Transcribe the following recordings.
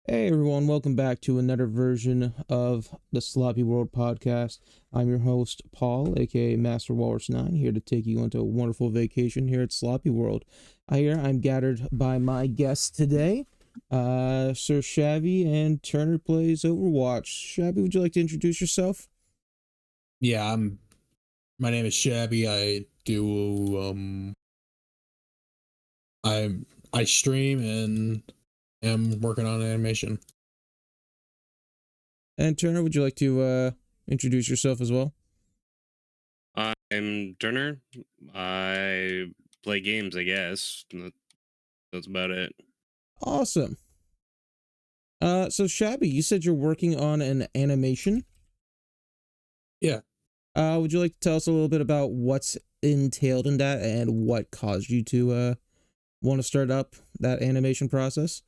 Hey everyone, welcome back to another version of the SloppyWorld podcast. I'm your host, Paul, aka Master Walrus 9, here to take you on a wonderful vacation here at SloppyWorld. I'm gathered by my guests today, SirShabby and TurnerPlays Overwatch. Shabby, would you like to introduce yourself? Yeah, my name is Shabby. I stream and am working on animation. And Turner, would you like to introduce yourself as well? I'm Turner. I play games, I guess. That's about it. Awesome. So Shabby, you said you're working on an animation. Yeah. Would you like to tell us a little bit about what's entailed in that and what caused you to want to start up that animation process?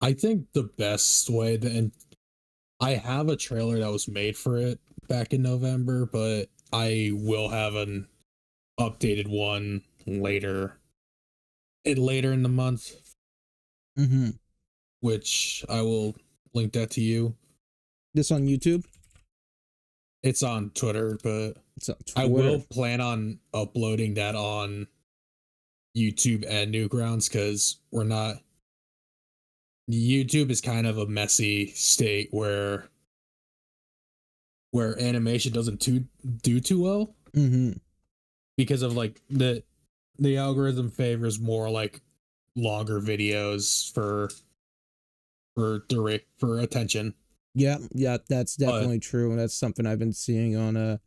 I think the best way and I have a trailer that was made for it back in November, but I will have an updated one later in the month, Mm-hmm. which I will link that to you. This on YouTube? It's on Twitter, but It's on Twitter. I will plan on uploading that on YouTube and Newgrounds because YouTube is kind of a messy state where animation doesn't do too well. Mm-hmm. Because of like the algorithm favors more like longer videos for attention. Yeah, that's definitely true, and that's something I've been seeing on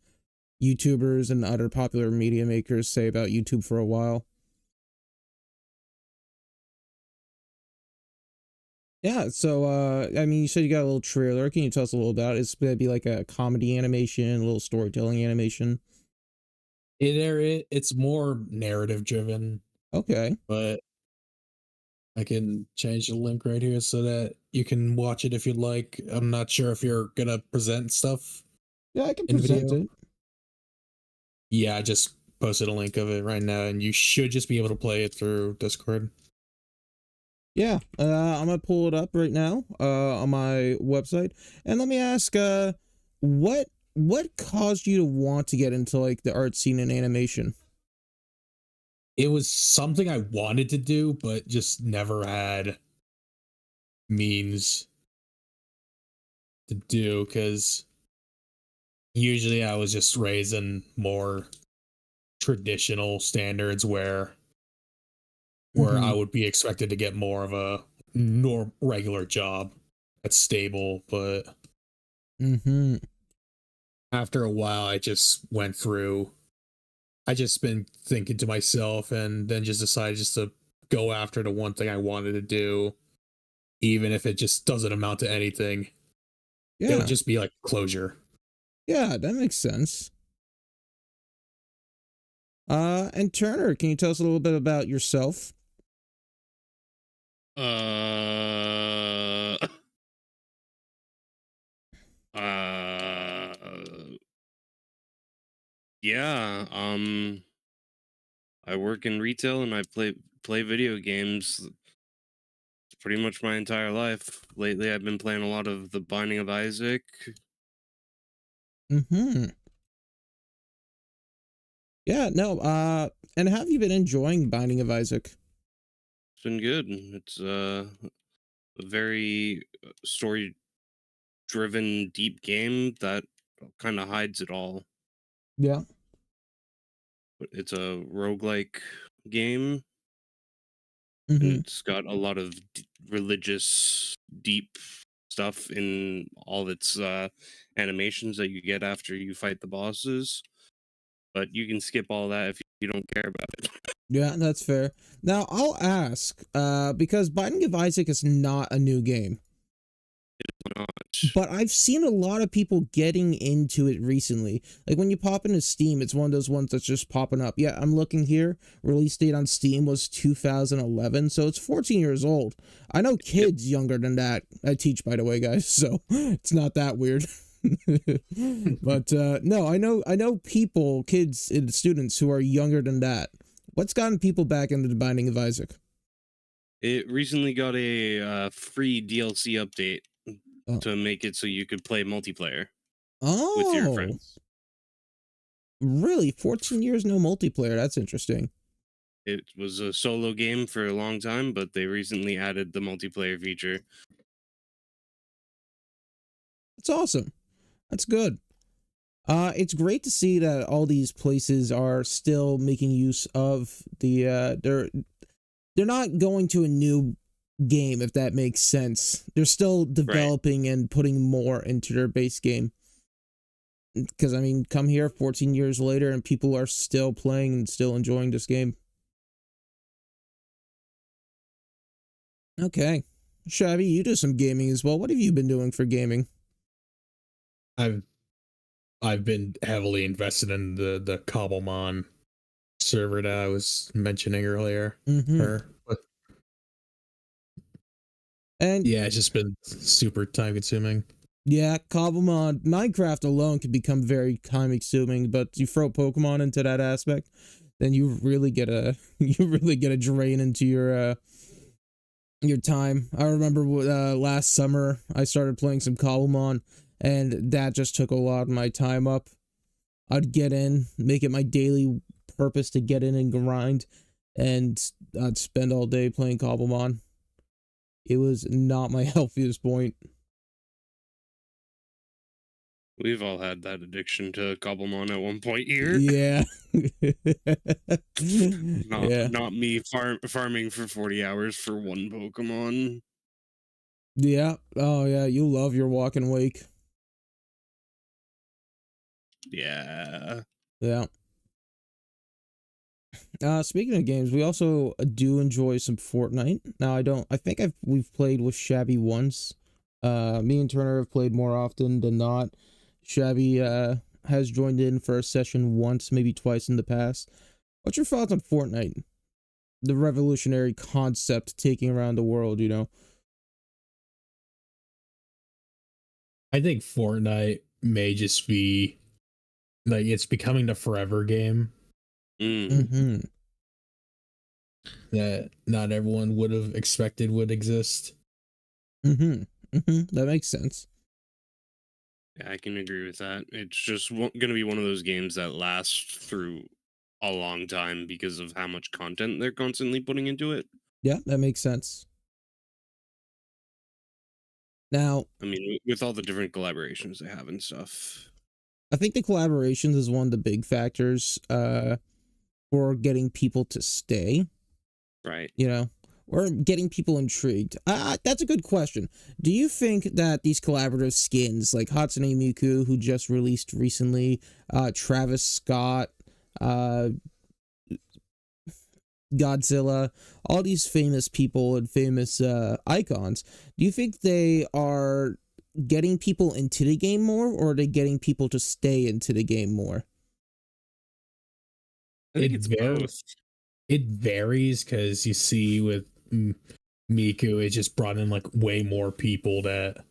YouTubers and other popular media makers say about YouTube for a while. Yeah, so I mean, you said you got a little trailer. Can you tell us a little about it? It's gonna be like a comedy animation, a little storytelling animation. It's more narrative driven, Okay. but I can change the link right here so that you can watch it if you'd like. I'm not sure if you're gonna present stuff Yeah, I can in present video. it. Yeah, I just posted a link of it right now, and you should just be able to play it through Discord. Yeah, I'm gonna pull it up right now on my website, and let me ask, what caused you to want to get into like the art scene and animation? It was something I wanted to do, but just never had means to do because usually I was just raised in more traditional standards where I would be expected to get more of a regular job that's stable, but after a while I just went through I just been thinking to myself and then just decided just to go after the one thing I wanted to do, even if it just doesn't amount to anything. It would Yeah, just be like closure. yeah, that makes sense. And Turner, can you tell us a little bit about yourself? Uh, uh, yeah. I work in retail and I play video games pretty much my entire life. Lately, I've been playing a lot of The Binding of Isaac. Yeah, no, and have you been enjoying Binding of Isaac? It's been good. It's a very story driven deep game that kind of hides it all. Yeah. It's a roguelike game, and Mm-hmm. it's got a lot of religious, deep stuff in all its animations that you get after you fight the bosses. But you can skip all that if you don't care about it. Yeah, that's fair. Now I'll ask, because Binding of Isaac is not a new game, but I've seen a lot of people getting into it recently. Like when you pop into Steam, it's one of those ones that's just popping up. Yeah, I'm looking here. Release date on Steam was 2011, so it's 14 years old. I know kids younger than that. I teach, by the way, guys, so it's not that weird. But no, I know people, kids and students who are younger than that. What's gotten people back into the Binding of Isaac? It recently got a free DLC update Oh. to make it so you could play multiplayer with your Oh, friends. really? 14 years no multiplayer. That's interesting. It was a solo game for a long time, but they recently added the multiplayer feature. That's awesome. That's good. It's great to see that all these places are still making use of the they're not going to a new game, if that makes sense. They're still Right. developing and putting more into their base game. Because I mean, come here 14 years later and people are still playing and still enjoying this game. Okay. Shabby, you do some gaming as well. What have you been doing for gaming? I've I've been heavily invested in the Cobblemon server that I was mentioning earlier. Mm-hmm. But And yeah, it's just been super time consuming. yeah, Cobblemon, Minecraft alone can become very time consuming, but you throw Pokemon into that aspect, then you really get a you really get a drain into your time. I remember last summer I started playing some Cobblemon, and that just took a lot of my time up. I'd get in, make it my daily purpose to get in and grind, and I'd spend all day playing Cobblemon. It was not my healthiest point. We've all had that addiction to Cobblemon at one point here. Yeah. Not Yeah. not me farming for 40 hours for one Pokemon. Yeah. Oh yeah, you love your walk and wake. Yeah. Yeah. Speaking of games, we also do enjoy some Fortnite. Now I think we've played with Shabby once. Me and Turner have played more often than not. Shabby has joined in for a session once, maybe twice in the past. What's your thoughts on Fortnite? The revolutionary concept taking around the world, you know? I think Fortnite may just be like it's becoming the forever game Mm. Mm-hmm. that not everyone would have expected would exist. Mm-hmm. Mm-hmm. That makes sense. Yeah, I can agree with that. It's just going to be one of those games that lasts through a long time because of how much content they're constantly putting into it. Yeah, that makes sense. Now, I mean, with all the different collaborations they have and stuff. I think the collaborations is one of the big factors for getting people to stay, Right. you know, or getting people intrigued. That's a good question. Do you think that these collaborative skins like Hatsune Miku, who just released recently, Travis Scott, uh, Godzilla, all these famous people and famous icons, do you think they are getting people into the game more, or are they getting people to stay into the game more? I think It it's var both. it varies because you see with Miku, it just brought in like way more people that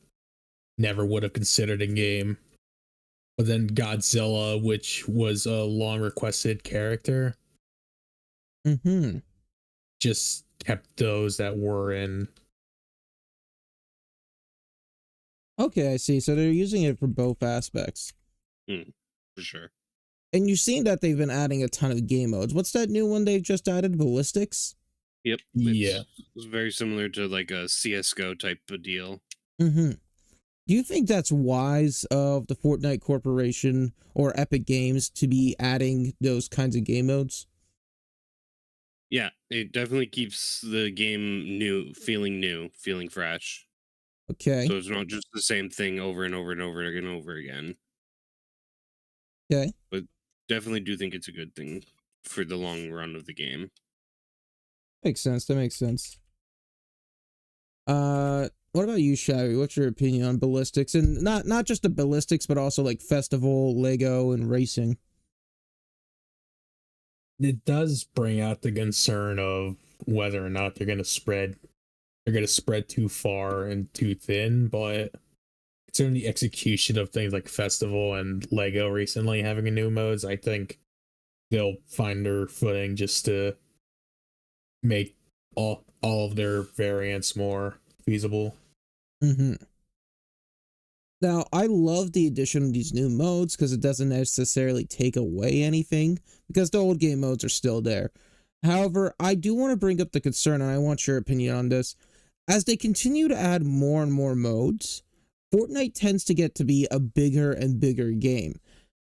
never would have considered a game. But then Godzilla, which was a long requested character, Mm-hmm. just kept those that were in. Okay, I see. So they're using it for both aspects. Mm, for sure. And you've seen that they've been adding a ton of game modes. What's that new one they've just added? Ballistics? Yep. Yeah, It's very similar to like a CS:GO type of deal. Mm-hmm. Do you think that's wise of the Fortnite Corporation or Epic Games to be adding those kinds of game modes? Yeah, it definitely keeps the game new, feeling fresh. Okay. So it's not just the same thing over and over and over and over again. Okay. But definitely do think it's a good thing for the long run of the game. Makes sense. That makes sense. What about you, Shabby? What's your opinion on ballistics? And not just the ballistics, but also like festival, Lego, and racing. it does bring out the concern of whether or not they're going to spread too far and too thin, but considering the execution of things like Festival and Lego recently having a new modes, I think they'll find their footing just to make all of their variants more feasible. Mm-hmm. Now, I love the addition of these new modes because it doesn't necessarily take away anything, because the old game modes are still there. However, I do want to bring up the concern, and I want your opinion on this. As they continue to add more and more modes, Fortnite tends to get to be a bigger and bigger game.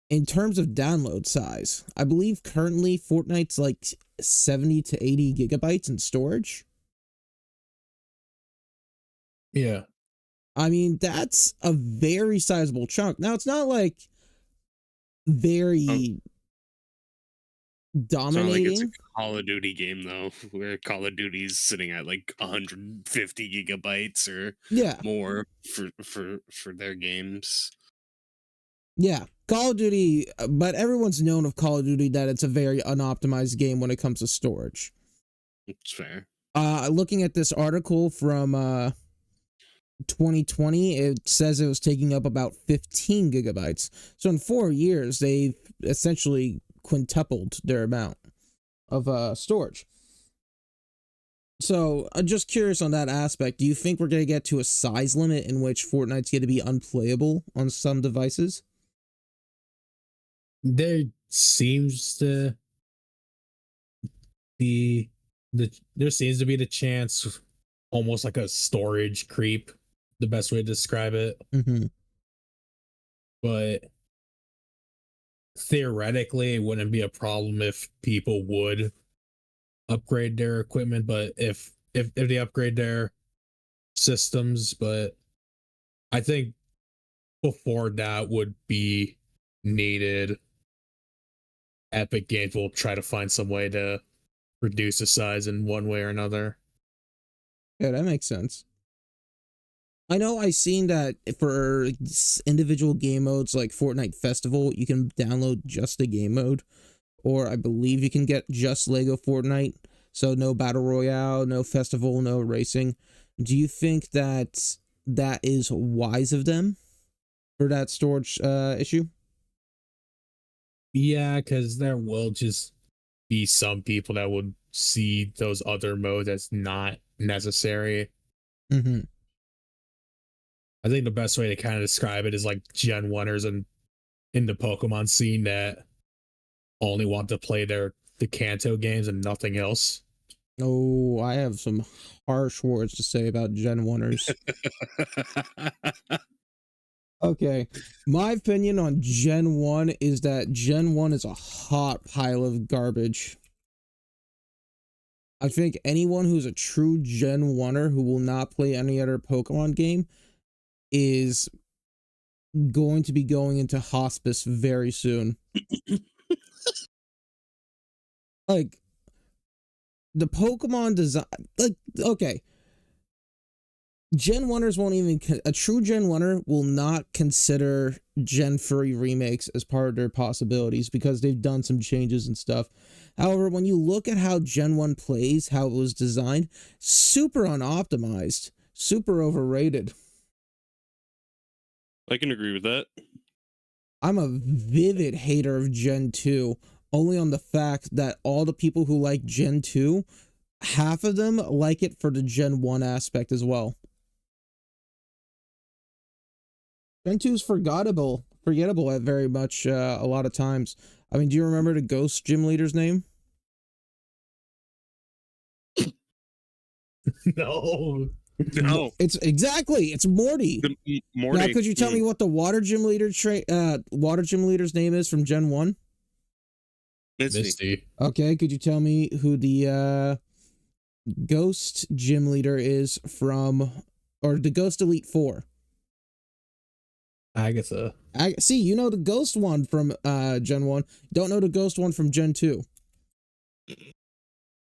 In terms of download size, I believe currently Fortnite's like 70 to 80 gigabytes in storage. Yeah. I mean, that's a very sizable chunk. Now, it's not like very It's not like it's a dominating. Call of Duty game though, where Call of Duty's sitting at like 150 gigabytes or Yeah, more for their games. yeah. Call of Duty, but everyone's known of Call of Duty that it's a very unoptimized game when it comes to storage. It's fair. Looking at this article from 2020, it says it was taking up about 15 gigabytes. So in 4 years, they've essentially quintupled their amount of storage. So I'm just curious on that aspect. Do you think we're going to get to a size limit in which Fortnite's going to be unplayable on some devices? There seems to be the chance, almost like a storage creep, the best way to describe it. Mm-hmm. But theoretically, it wouldn't be a problem if people would upgrade their equipment. But if they upgrade their systems, but I think before that would be needed, Epic Games will try to find some way to reduce the size in one way or another. Yeah, that makes sense. I know I've seen that for individual game modes like Fortnite Festival, you can download just the game mode, or I believe you can get just Lego Fortnite, so no Battle Royale, no Festival, no racing. Do you think that that is wise of them for that storage issue? Yeah, because there will just be some people that would see those other modes as not necessary. Mm-hmm. I think the best way to kind of describe it is like Gen 1ers and in the Pokemon scene that only want to play the Kanto games and nothing else. Oh, I have some harsh words to say about Gen 1ers. Okay, my opinion on Gen 1 is that Gen 1 is a hot pile of garbage. I think anyone who's a true Gen 1er who will not play any other Pokemon game is going to be going into hospice very soon. Like, the Pokemon design, like, okay, Gen 1ers won't even, a true Gen 1er will not consider Gen 3 remakes as part of their possibilities because they've done some changes and stuff. However, when you look at how Gen 1 plays, how it was designed, super unoptimized, super overrated. I can agree with that. I'm a vivid hater of Gen 2, only on the fact that all the people who like Gen 2, half of them like it for the Gen 1 aspect as well. Gen 2 is forgettable at very much a lot of times. I mean, do you remember the Ghost gym leader's name? No. No, It's Morty. Morty. Now, could you tell me what the water gym leader's name is from Gen 1? Misty. Misty. Okay, could you tell me who the Ghost gym leader is from, or the Ghost Elite 4? Agatha. See, you know the Ghost one from Gen 1. Don't know the Ghost one from Gen 2.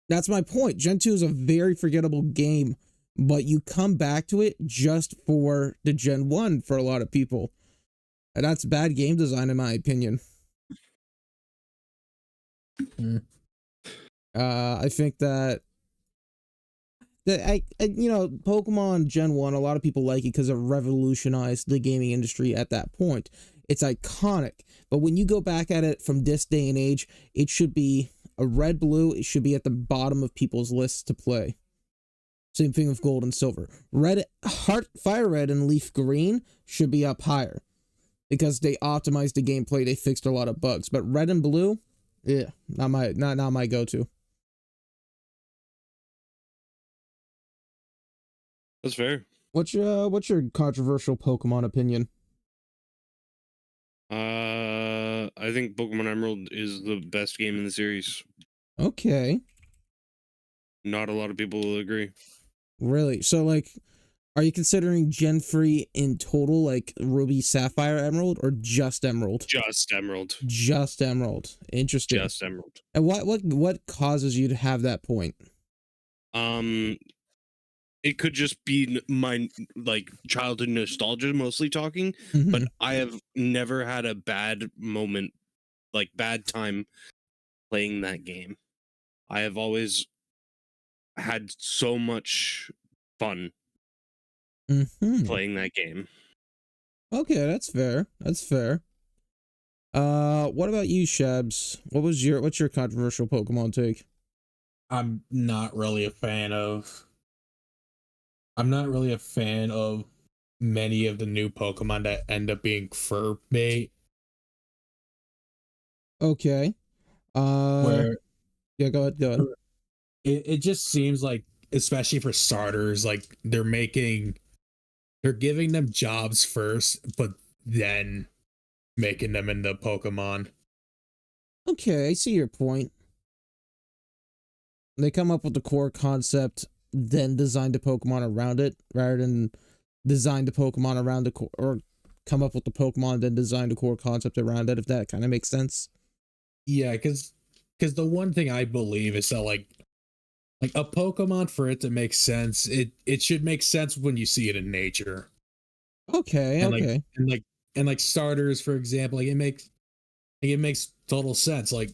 That's my point. Gen 2 is a very forgettable game, but you come back to it just for the Gen 1 for a lot of people. And that's bad game design in my opinion. I think that Pokemon Gen 1, a lot of people like it because it revolutionized the gaming industry at that point. It's iconic, but when you go back at it from this day and age, it should be a red-blue. It should be at the bottom of people's lists to play. Same thing with gold and silver. Red, heart, fire red, and leaf green should be up higher because they optimized the gameplay. They fixed a lot of bugs. But red and blue, yeah, not my go-to. That's fair. What's your controversial Pokemon opinion? I think Pokemon Emerald is the best game in the series. Okay, Not a lot of people will agree. really? So like, are you considering Gen 3 in total, like Ruby, Sapphire, Emerald, or just Emerald? Just Emerald. Just Emerald. Interesting. Just Emerald. And what causes you to have that point? It could just be my like childhood nostalgia, mostly talking, but I have never had a bad moment, like bad time playing that game. I have always had so much fun playing that game. Okay, that's fair. That's fair. What about you, Shabs? What's your controversial Pokemon take? I'm not really a fan of many of the new Pokemon that end up being fur bait. Okay. Where Yeah, go ahead. it just seems like, especially for starters, like they're giving them jobs first, but then making them into Pokemon. Okay, I see your point. They come up with the core concept, then design the Pokemon around it, rather than design the Pokemon around the core, or come up with the Pokemon, then design the core concept around it, if that kind of makes sense. Yeah, because the one thing I believe is that like a Pokemon, for it to make sense, it should make sense when you see it in nature. Okay, And okay. like starters, for example, like it makes total sense. Like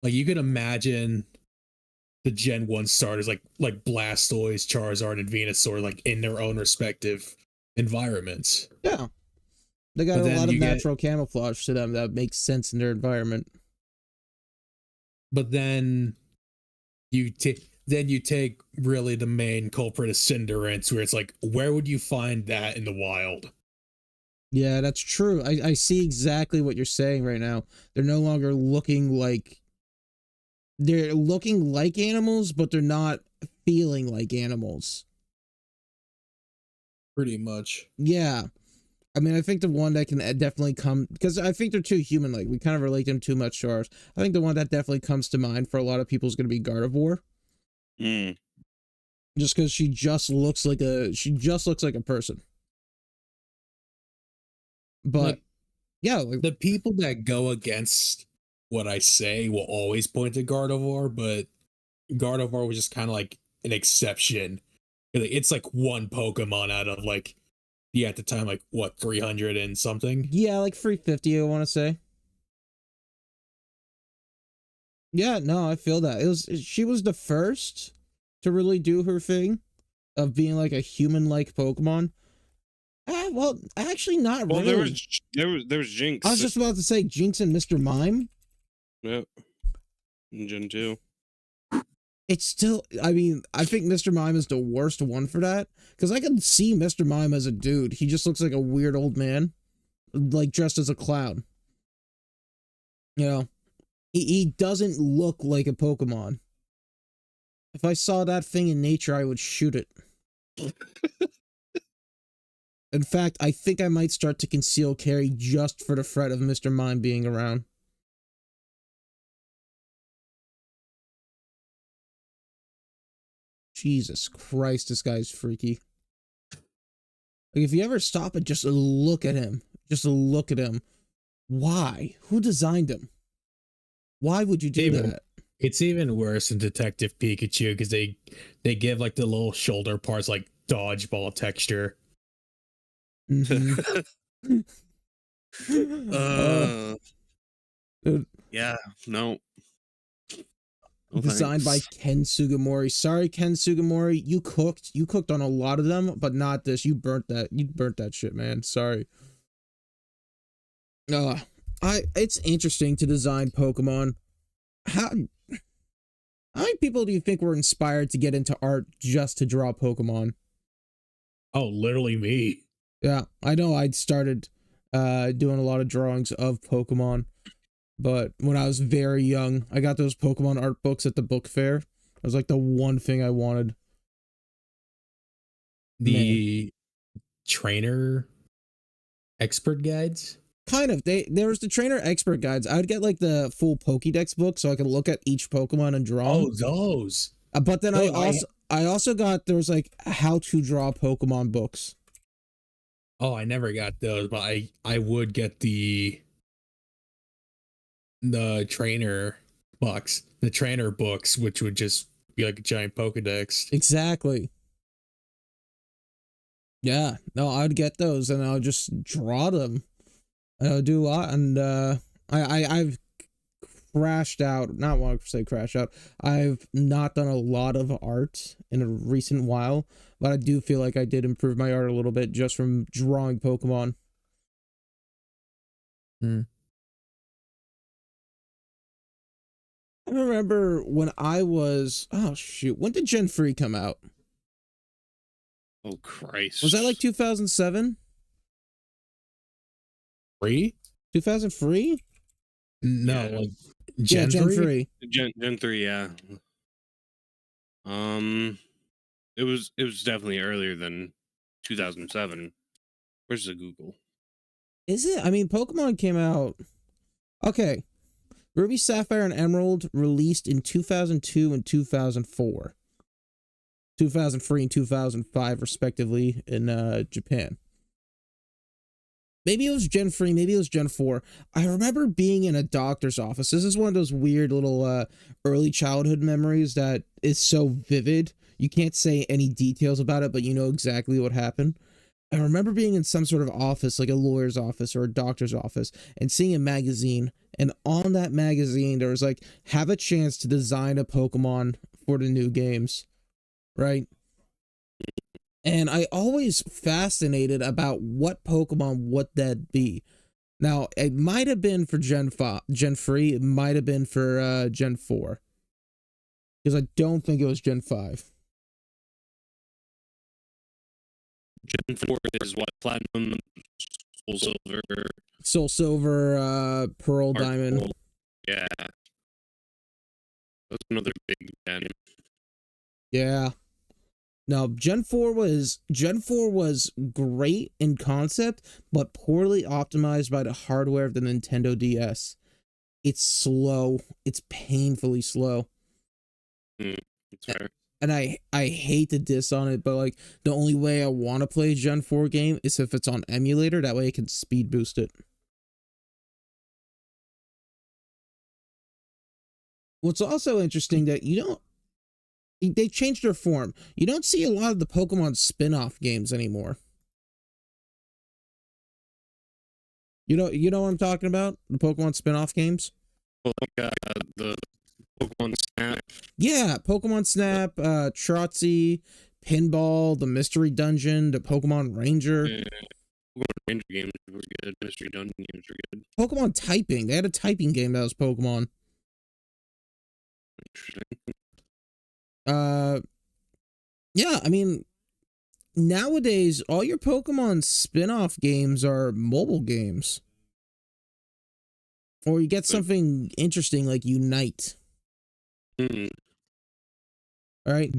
you could imagine the Gen 1 starters like Blastoise, Charizard, and Venusaur like in their own respective environments. Yeah. They got But a then lot of you get- natural camouflage to them that makes sense in their environment. But then you take really the main culprit of Cinderace, where it's like, where would you find that in the wild? Yeah, that's true. I see exactly what you're saying right now. They're no longer looking like... They're looking like animals, but they're not feeling like animals. Pretty much. Yeah. I mean, I think the one that can definitely come... Because I think they're too human-like. We kind of relate them too much to ours. I think the one that definitely comes to mind for a lot of people is going to be Gardevoir. Just because she just looks like a person. But Like, yeah, like, the people that go against what I say will always point to Gardevoir, but Gardevoir was just kind of like an exception. It's like one Pokemon out of like, yeah, at the time, like what, 300 and something? yeah, like 350, I want to say. Yeah, no, I feel that. She was the first to really do her thing of being like a human-like Pokemon. Well, actually not Well, really. there was Jinx. I was just about to say Jinx and Mr. Mime. Yep. In Gen 2. It's still, I mean, I think Mr. Mime is the worst one for that. Because I can see Mr. Mime as a dude. He just looks like a weird old man. Like, dressed as a clown. You know? He doesn't look like a Pokemon. If I saw that thing in nature, I would shoot it. In fact, I think I might start to conceal carry just for the threat of Mr. Mime being around. Jesus Christ, this guy's freaky. Like, if you ever stop and just look at him, why? Who designed him? Why would you do that? It's even worse in Detective Pikachu because they give like the little shoulder parts like dodgeball texture. Yeah, no. Designed by Ken Sugimori. Sorry, Ken Sugimori, you cooked on a lot of them, but not this. You burnt that shit, man. Sorry. It's interesting to design Pokemon. How How many people do you think were inspired to get into art just to draw Pokemon? Oh, literally me. Yeah, I know I'd started doing a lot of drawings of Pokemon, but when I was very young, I got those Pokemon art books at the book fair. It was like the one thing I wanted. Man. The trainer expert guides. Kind of. There was the trainer expert guides. I would get like the full Pokédex book so I could look at each Pokemon and draw 'em. Oh, those. But then No, I also got, there was like how to draw Pokemon books. Oh, I never got those, but I would get the trainer books, which would just be like a giant Pokedex. Exactly. Yeah. No, I would get those and I would just draw them. I would do a lot, and I've crashed out. Not want to say crash out. I've not done a lot of art in a recent while, but I do feel like I did improve my art a little bit just from drawing Pokemon. Hmm. I remember when I was, oh shoot, when did Gen 3 come out? Oh Christ! Was that like 2007? 3? 2003? No, Yeah. like Yeah, Gen 3. Gen 3? Yeah. It was definitely earlier than 2007. Where's the Google? Is it? I mean, Pokemon came out. Okay. Ruby, Sapphire, and Emerald released in 2002 and 2004. 2003 and 2005, respectively, in Japan. Maybe it was Gen 3, maybe it was Gen 4. I remember being in a doctor's office. This is one of those weird little early childhood memories that is so vivid. You can't say any details about it, but you know exactly what happened. I remember being in some sort of office, like a lawyer's office or a doctor's office, and seeing a magazine. And on that magazine, there was like, have a chance to design a Pokemon for the new games, right? And I always fascinated about what Pokemon would that be. Now, it might have been for Gen 3, it might have been for Gen 4. Because I don't think it was Gen 5. Gen 4 is what? Platinum, Soul Silver, Pearl, Heart Diamond. Gold. Yeah. That's another big gen. Yeah. No, Gen 4 was great in concept, but poorly optimized by the hardware of the Nintendo DS. It's slow. It's painfully slow. That's fair. And I hate to diss on it, but like the only way I want to play a Gen 4 game is if it's on emulator. That way I can speed boost it. What's also interesting that they changed their form. You don't see a lot of the Pokemon spin-off games anymore. You know what I'm talking about? The Pokemon spin-off games? Well, like the Pokemon Snap. Yeah, Pokemon Snap, Trotsy, Pinball, the Mystery Dungeon, the Pokemon Ranger. Yeah. Pokemon Ranger games were good. Mystery Dungeon games were good. Pokemon Typing. They had a typing game that was Pokemon. Interesting. Yeah, I mean, nowadays all your Pokemon spin-off games are mobile games. Or you get something interesting like Unite. Mm-hmm. All right.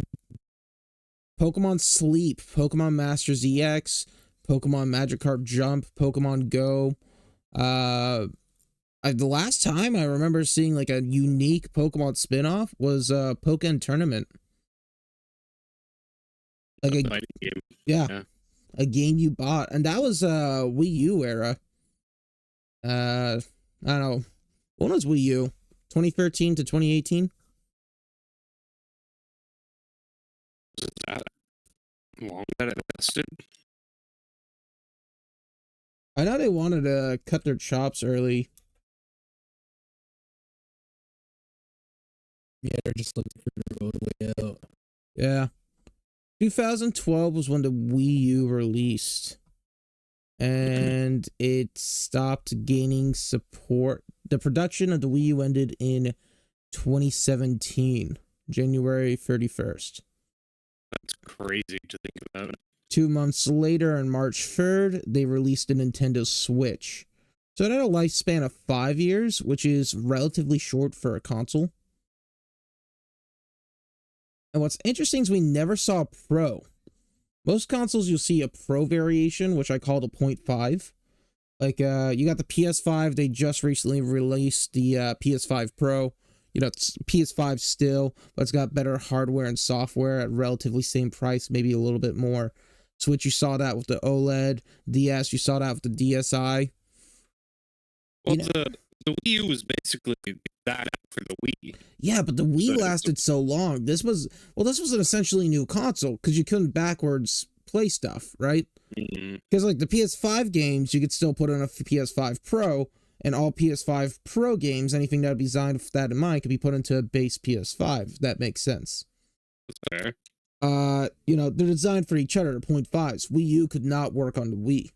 Pokemon Sleep, Pokemon Masters EX, Pokemon Magikarp Jump, Pokemon Go. The last time I remember seeing like a unique Pokemon spin-off was Pokken Tournament. Like a fighting game. yeah, a game you bought, and that was Wii U era. I don't know. When was Wii U? 2013 to 2018? Was that long that it lasted? I know they wanted to cut their chops early. Yeah, they're just looking for the road way out. Yeah. 2012 was when the Wii U released. And it stopped gaining support. The production of the Wii U ended in 2017. January 31st. That's crazy to think about. 2 months later, on March 3rd, they released a Nintendo Switch. So it had a lifespan of 5 years, which is relatively short for a console. And what's interesting is we never saw a Pro. Most consoles you'll see a Pro variation, which I call the 0.5. Like, you got the PS5, they just recently released the PS5 Pro. You know, it's PS5 still, but it's got better hardware and software at relatively same price, maybe a little bit more. Switch, you saw that with the OLED. DS, you saw that with the DSi. Well, You know, the Wii U was basically that for the Wii. yeah, but the Wii lasted so long. This was an essentially new console because you couldn't backwards play stuff, right? Because like the PS5 games, you could still put on a PS5 Pro, and all PS5 Pro games, anything that would be designed with that in mind, could be put into a base PS5. If that makes sense. That's fair. You know, they're designed for each other. The 0.5s. Wii U could not work on the Wii.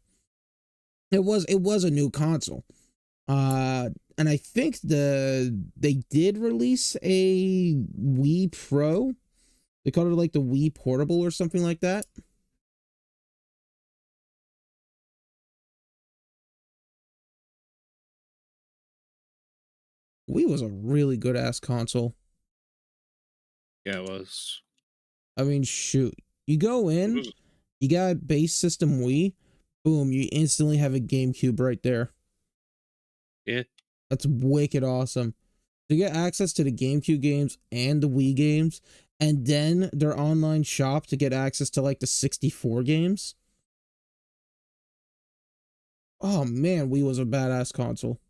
It was a new console. And I think they did release a Wii Pro. They called it like the Wii Portable or something like that. Wii was a really good ass console. Yeah, it was. I mean, shoot. You go in, you got base system Wii, boom, you instantly have a GameCube right there. Yeah. That's wicked awesome. To get access to the GameCube games and the Wii games, and then their online shop to get access to like the 64 games. Oh man, Wii was a badass console.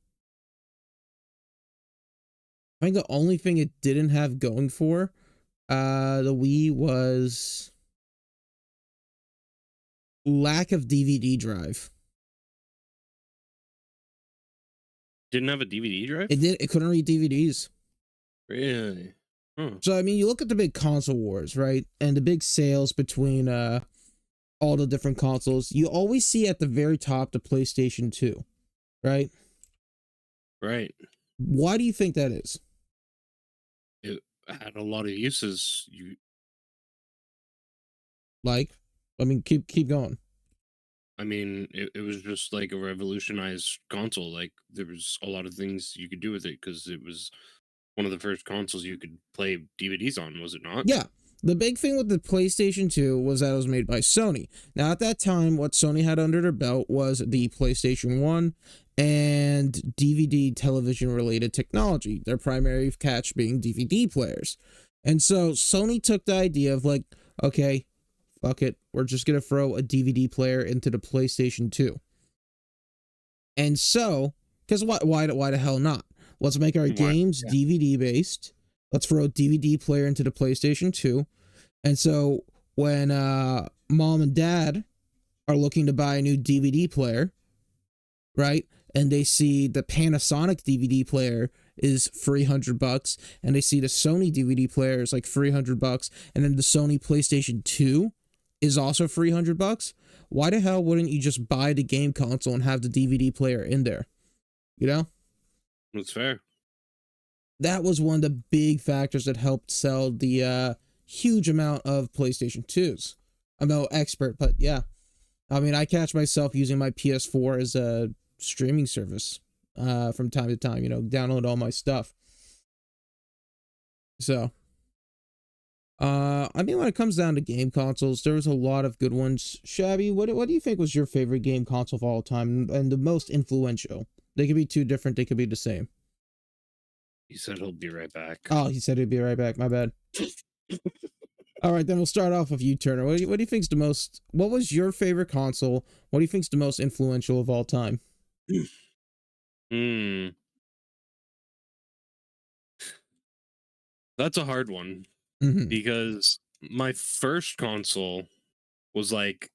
I think the only thing it didn't have going for the Wii was lack of DVD drive. Didn't have a DVD drive? It couldn't read DVDs. Really? So I mean, you look at the big console wars, right? And the big sales between all the different consoles. You always see at the very top the PlayStation 2, right? Right. Why do you think that is? It had a lot of uses. Like, I mean, keep going. I mean, it was just like a revolutionized console. Like, there was a lot of things you could do with it because it was one of the first consoles you could play DVDs on, was it not? Yeah. The big thing with the PlayStation 2 was that it was made by Sony. Now, at that time, what Sony had under their belt was the PlayStation 1 and DVD television related technology, their primary catch being DVD players. And so Sony took the idea of like, okay, fuck it, we're just going to throw a DVD player into the PlayStation 2. And so, because why the hell not? Let's make our games DVD based. Let's throw a DVD player into the PlayStation 2. And so when mom and dad are looking to buy a new DVD player, right? And they see the Panasonic DVD player is $300, and they see the Sony DVD player is like $300, and then the Sony PlayStation 2 is also $300. Why the hell wouldn't you just buy the game console and have the DVD player in there? You know? That's fair. That was one of the big factors that helped sell the huge amount of PlayStation 2s. I'm no expert, but yeah. I mean, I catch myself using my PS4 as a streaming service from time to time, you know, download all my stuff. So, I mean, when it comes down to game consoles, there was a lot of good ones. Shabby, what do you think was your favorite game console of all time and the most influential? They could be two different, they could be the same. He said he'll be right back. Oh, he said he'd be right back. My bad. All right, then we'll start off with you, Turner. What do you think's the most? What was your favorite console? What do you think's the most influential of all time? That's a hard one because my first console was like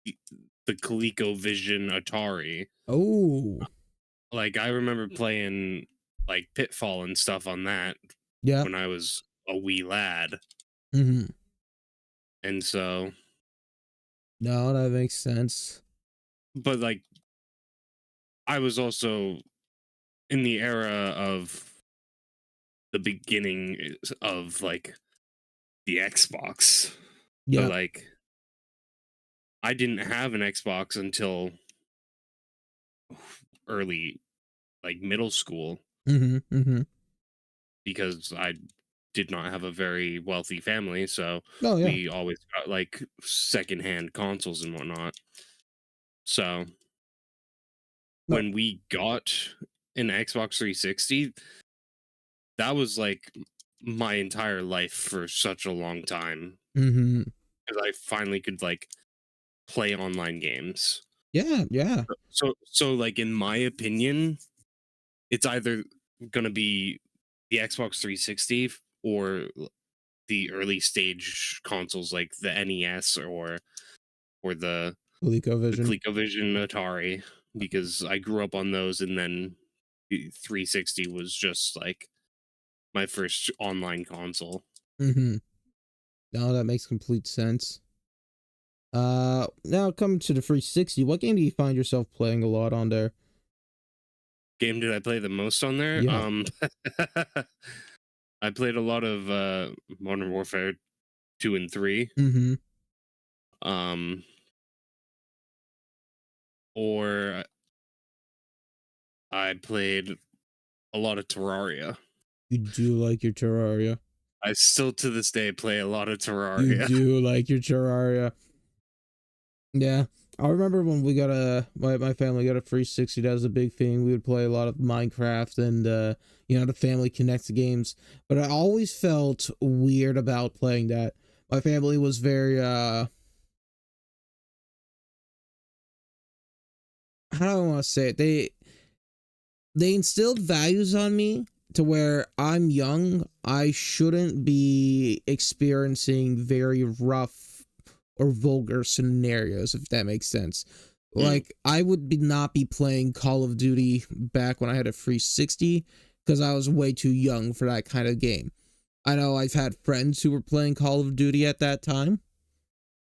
the ColecoVision Atari. Oh, like I remember playing like Pitfall and stuff on that. Yeah. When I was a wee lad. And so. No, that makes sense. But like, I was also in the era of the beginning of like the Xbox. So Yeah. like I didn't have an Xbox until early like middle school Mm-hmm. Mm-hmm. because I did not have a very wealthy family, so Oh yeah. we always got like secondhand consoles and whatnot. So No. when we got an Xbox 360, that was like my entire life for such a long time Mm-hmm. because I finally could like play online games. Yeah. Yeah. So like in my opinion, it's either gonna be the Xbox 360 or the early stage consoles like the NES or the ColecoVision. ColecoVision Atari because I grew up on those and then the 360 was just like my first online console. Mm-hmm. No, that makes complete sense. Now coming to the 360, what game do you find yourself playing a lot on there? Game did I play the most on there? Yeah. I played a lot of Modern Warfare 2 and 3. Mm-hmm. Um or I played a lot of Terraria. You do like your Terraria. I still to this day play a lot of You Terraria. do like your Terraria. Yeah. I remember when we got my family got a 360, that was a big thing. We would play a lot of Minecraft and the family connects games. But I always felt weird about playing that. My family was very how do I want to say it? They instilled values on me to where I'm young, I shouldn't be experiencing very rough or vulgar scenarios, if that makes sense. Mm, Like, I would not be playing Call of Duty back when I had a 360 because I was way too young for that kind of game. I know I've had friends who were playing Call of Duty at that time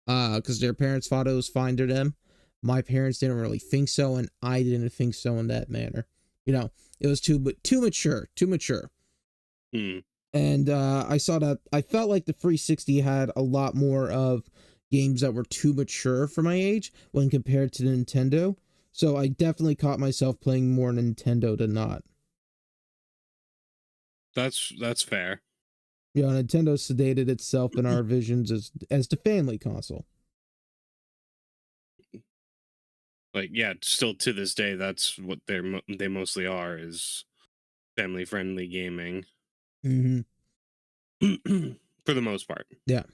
because their parents thought it was fine to them. My parents didn't really think so, and I didn't think so in that manner. It was too mature, too mature. mm. And I felt like the 360 had a lot more of games that were too mature for my age when compared to Nintendo. So I definitely caught myself playing more Nintendo than not. That's fair. Nintendo sedated itself in our visions as the family console. Like yeah, still to this day that's what they mostly are is family friendly gaming Mm-hmm. for the most part. Yeah.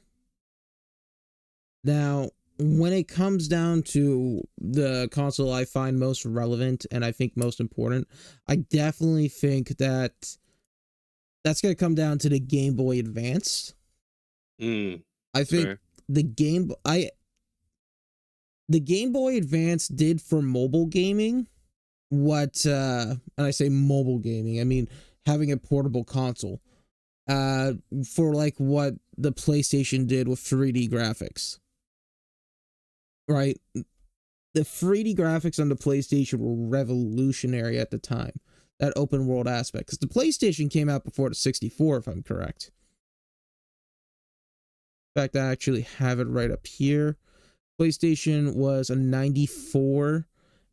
Now, when it comes down to the console I find most relevant and I think most important, I definitely think that's going to come down to the Game Boy Advance. Mm, I that's think fair. the Game Boy Advance did for mobile gaming what and I say mobile gaming, I mean having a portable console. For like what the PlayStation did with 3D graphics. Right? The 3D graphics on the PlayStation were revolutionary at the time. That open world aspect, because the PlayStation came out before the 64, if I'm correct. In fact, I actually have it right up here. PlayStation was a 94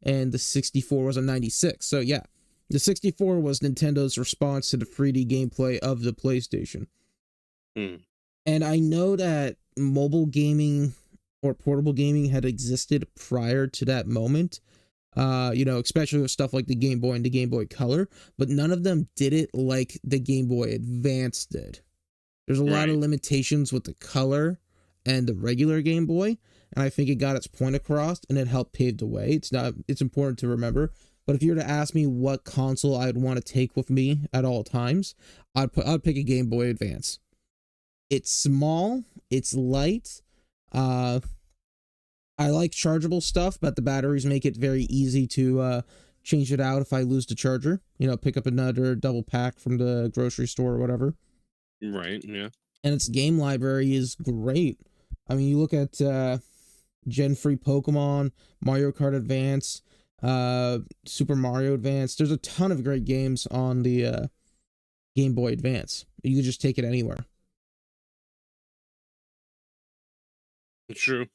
and the 64 was a 96. So yeah, the 64 was Nintendo's response to the 3D gameplay of the PlayStation. Mm, And I know that mobile gaming or portable gaming had existed prior to that moment, especially with stuff like the Game Boy and the Game Boy Color, but none of them did it like the Game Boy Advance did. There's a lot of right. limitations with the Color and the regular Game Boy, and I think it got its point across and it helped pave the way. It's important to remember. But if you were to ask me what console I'd want to take with me at all times, I'd pick a Game Boy Advance. It's small, it's light. Uh, I like chargeable stuff, but the batteries make it very easy to change it out if I lose the charger. Pick up another double pack from the grocery store or whatever. Right, yeah. And its game library is great. I mean, you look at Gen 3 Pokemon, Mario Kart Advance, Super Mario Advance. There's a ton of great games on the Game Boy Advance. You could just take it anywhere. True.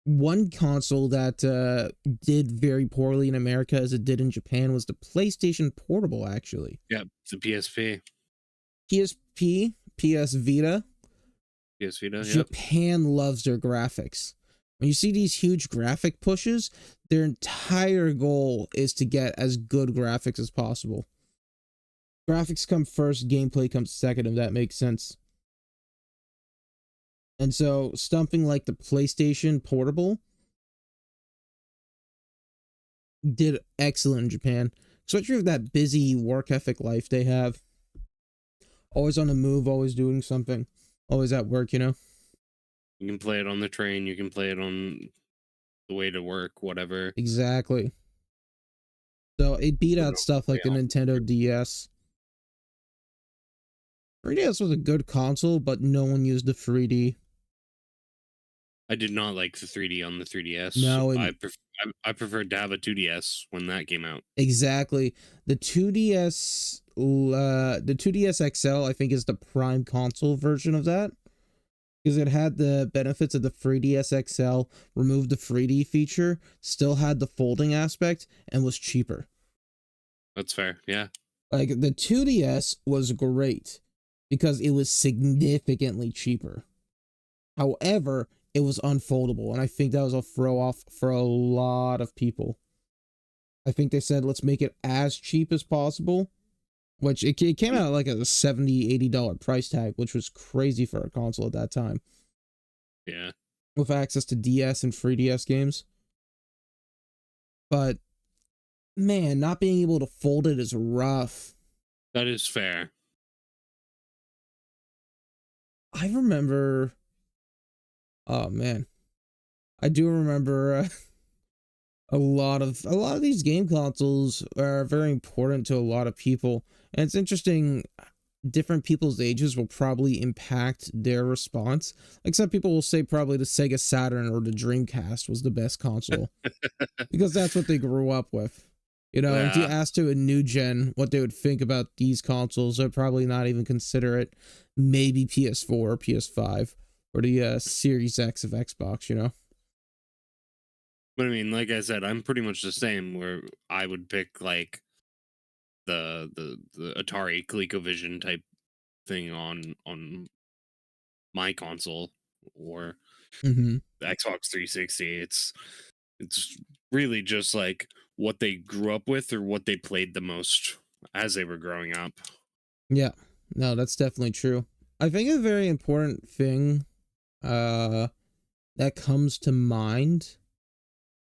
One console that did very poorly in America as it did in Japan was the PlayStation Portable, actually. Yeah, the PSP. PSP, PS Vita. PS Vita, yep. Japan loves their graphics. When you see these huge graphic pushes, their entire goal is to get as good graphics as possible. Graphics come first, gameplay comes second, if that makes sense. And so, something like the PlayStation Portable did excellent in Japan, especially with that busy work ethic life they have. Always on the move, always doing something, always at work, you know? You can play it on the train, you can play it on the way to work, whatever. Exactly. So it beat out stuff like the Nintendo DS. 3DS was a good console, but no one used the 3D. I did not like the 3D on the 3DS. No, I preferred to have a 2DS when that came out. Exactly. The 2DS, the 2DS XL, I think, is the prime console version of that, because it had the benefits of the 3DS XL, removed the 3D feature, still had the folding aspect, and was cheaper. That's fair, yeah. Like, the 2DS was great because it was significantly cheaper. However, it was unfoldable, and I think that was a throw off for a lot of people. I think they said, let's make it as cheap as possible, which it came out like a $70, $80 price tag, which was crazy for a console at that time. Yeah. With access to DS and 3DS games. But, man, not being able to fold it is rough. That is fair. I remember... Oh, man. I do remember a lot of these game consoles are very important to a lot of people. And it's interesting, different people's ages will probably impact their response. Like, some people will say probably the Sega Saturn or the Dreamcast was the best console because that's what they grew up with. You know, if you ask to a new gen what they would think about these consoles, they'd probably not even consider it. Maybe PS4 or PS5 or the Series X of Xbox, you know? But I mean, like I said, I'm pretty much the same, where I would pick like the Atari ColecoVision type thing on my console, or the Xbox 360. It's really just like what they grew up with or what they played the most as they were growing up. Yeah, no, that's definitely true. I think a very important thing that comes to mind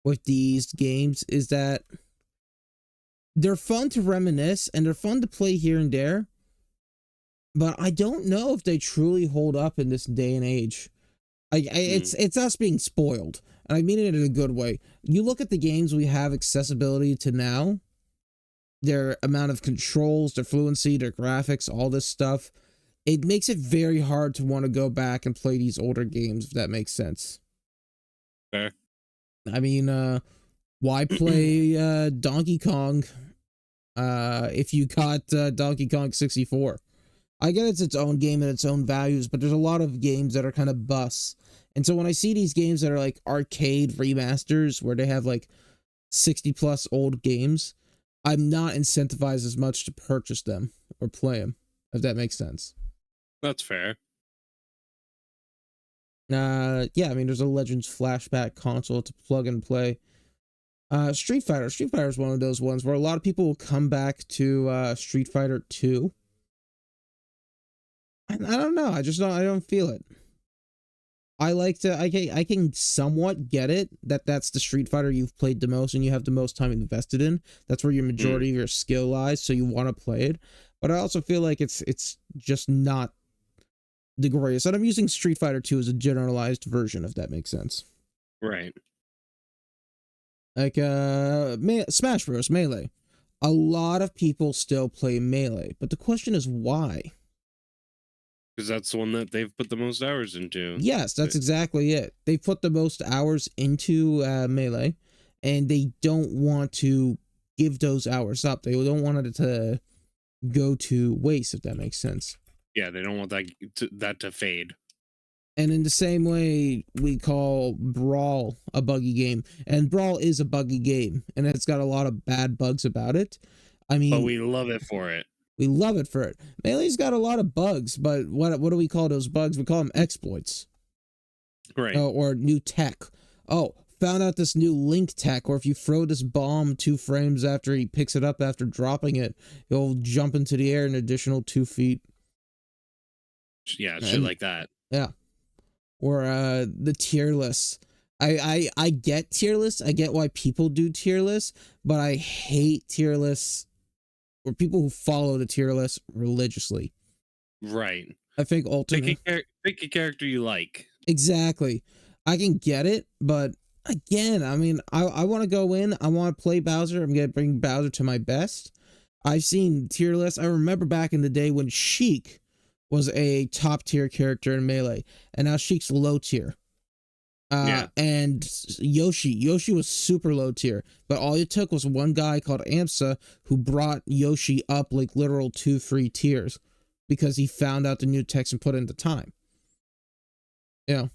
with these games is that they're fun to reminisce and they're fun to play here and there, but I don't know if they truly hold up in this day and age. It's us being spoiled, and I mean it in a good way. You look at the games we have accessibility to now, their amount of controls, their fluency, their graphics, all this stuff, it makes it very hard to want to go back and play these older games, if that makes sense. Fair. I mean, why play Donkey Kong if you got Donkey Kong 64? I get it's its own game and its own values, but there's a lot of games that are kind of busts. And so when I see these games that are like arcade remasters where they have like 60 plus old games, I'm not incentivized as much to purchase them or play them, if that makes sense. That's fair. Yeah, I mean, there's a Legends flashback console to plug and play. Street Fighter is one of those ones where a lot of people will come back to Street Fighter 2. And I don't know, I don't feel it. I can somewhat get it that's the Street Fighter you've played the most and you have the most time invested in. That's where your majority of your skill lies, so you want to play it. But I also feel like it's just not the greatest. And I'm using Street Fighter 2 as a generalized version, if that makes sense. Right. Like Smash Bros. Melee. A lot of people still play Melee, but the question is why? Because that's the one that they've put the most hours into. Yes, that's exactly it. They put the most hours into Melee, and they don't want to give those hours up. They don't want it to go to waste, if that makes sense. Yeah, they don't want that to fade. And in the same way, we call Brawl a buggy game. And Brawl is a buggy game, and it's got a lot of bad bugs about it. I mean, but we love it for it. We love it for it. Melee's got a lot of bugs, but what do we call those bugs? We call them exploits. Right. Or new tech. Oh, found out this new link tech, or if you throw this bomb 2 frames after he picks it up after dropping it, he'll jump into the air an additional 2 feet. Yeah, shit like that. Yeah. Or the tier lists. I get tier lists. I get why people do tier lists, but I hate tier lists or people who follow the tier list religiously. Right. I think ultimately pick a character you like. Exactly. I can get it, but again, I mean, I want to go in. I want to play Bowser. I'm going to bring Bowser to my best. I've seen tier lists. I remember back in the day when Sheik was a top tier character in Melee, and now Sheik's low tier. And Yoshi was super low tier, but all it took was one guy called Amsa who brought Yoshi up like literal 2-3 tiers because he found out the new text and put in the time. Yeah.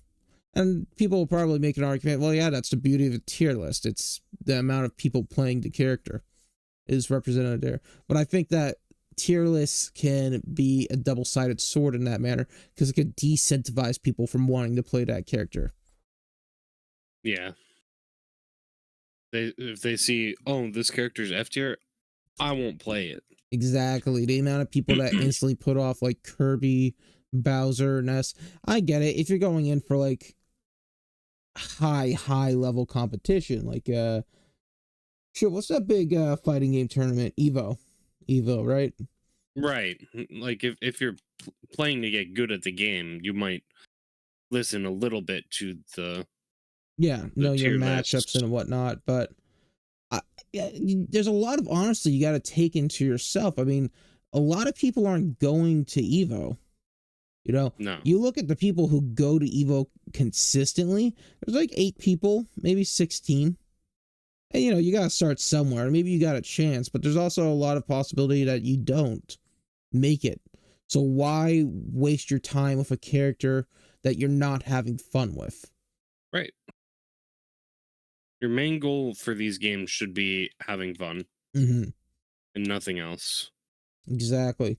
And people will probably make an argument, well, yeah, that's the beauty of a tier list. It's the amount of people playing the character is represented there. But I think that tier lists can be a double-sided sword in that manner because it could decentivize people from wanting to play that character. Yeah. If they see, oh, this character's F tier, I won't play it. Exactly. The amount of people that instantly put off like Kirby, Bowser, Ness. I get it. If you're going in for like high level competition, like shit, what's that big fighting game tournament? Evo, right? Right. Like if you're playing to get good at the game, you might listen a little bit to the know your matchups lists and whatnot, but there's a lot of honesty you got to take into yourself. I mean, a lot of people aren't going to Evo. You know, no. You look at the people who go to Evo consistently, there's like 8 people, maybe 16. And, you know, you got to start somewhere. Maybe you got a chance, but there's also a lot of possibility that you don't make it. So why waste your time with a character that you're not having fun with? Right. Your main goal for these games should be having fun. And nothing else. Exactly.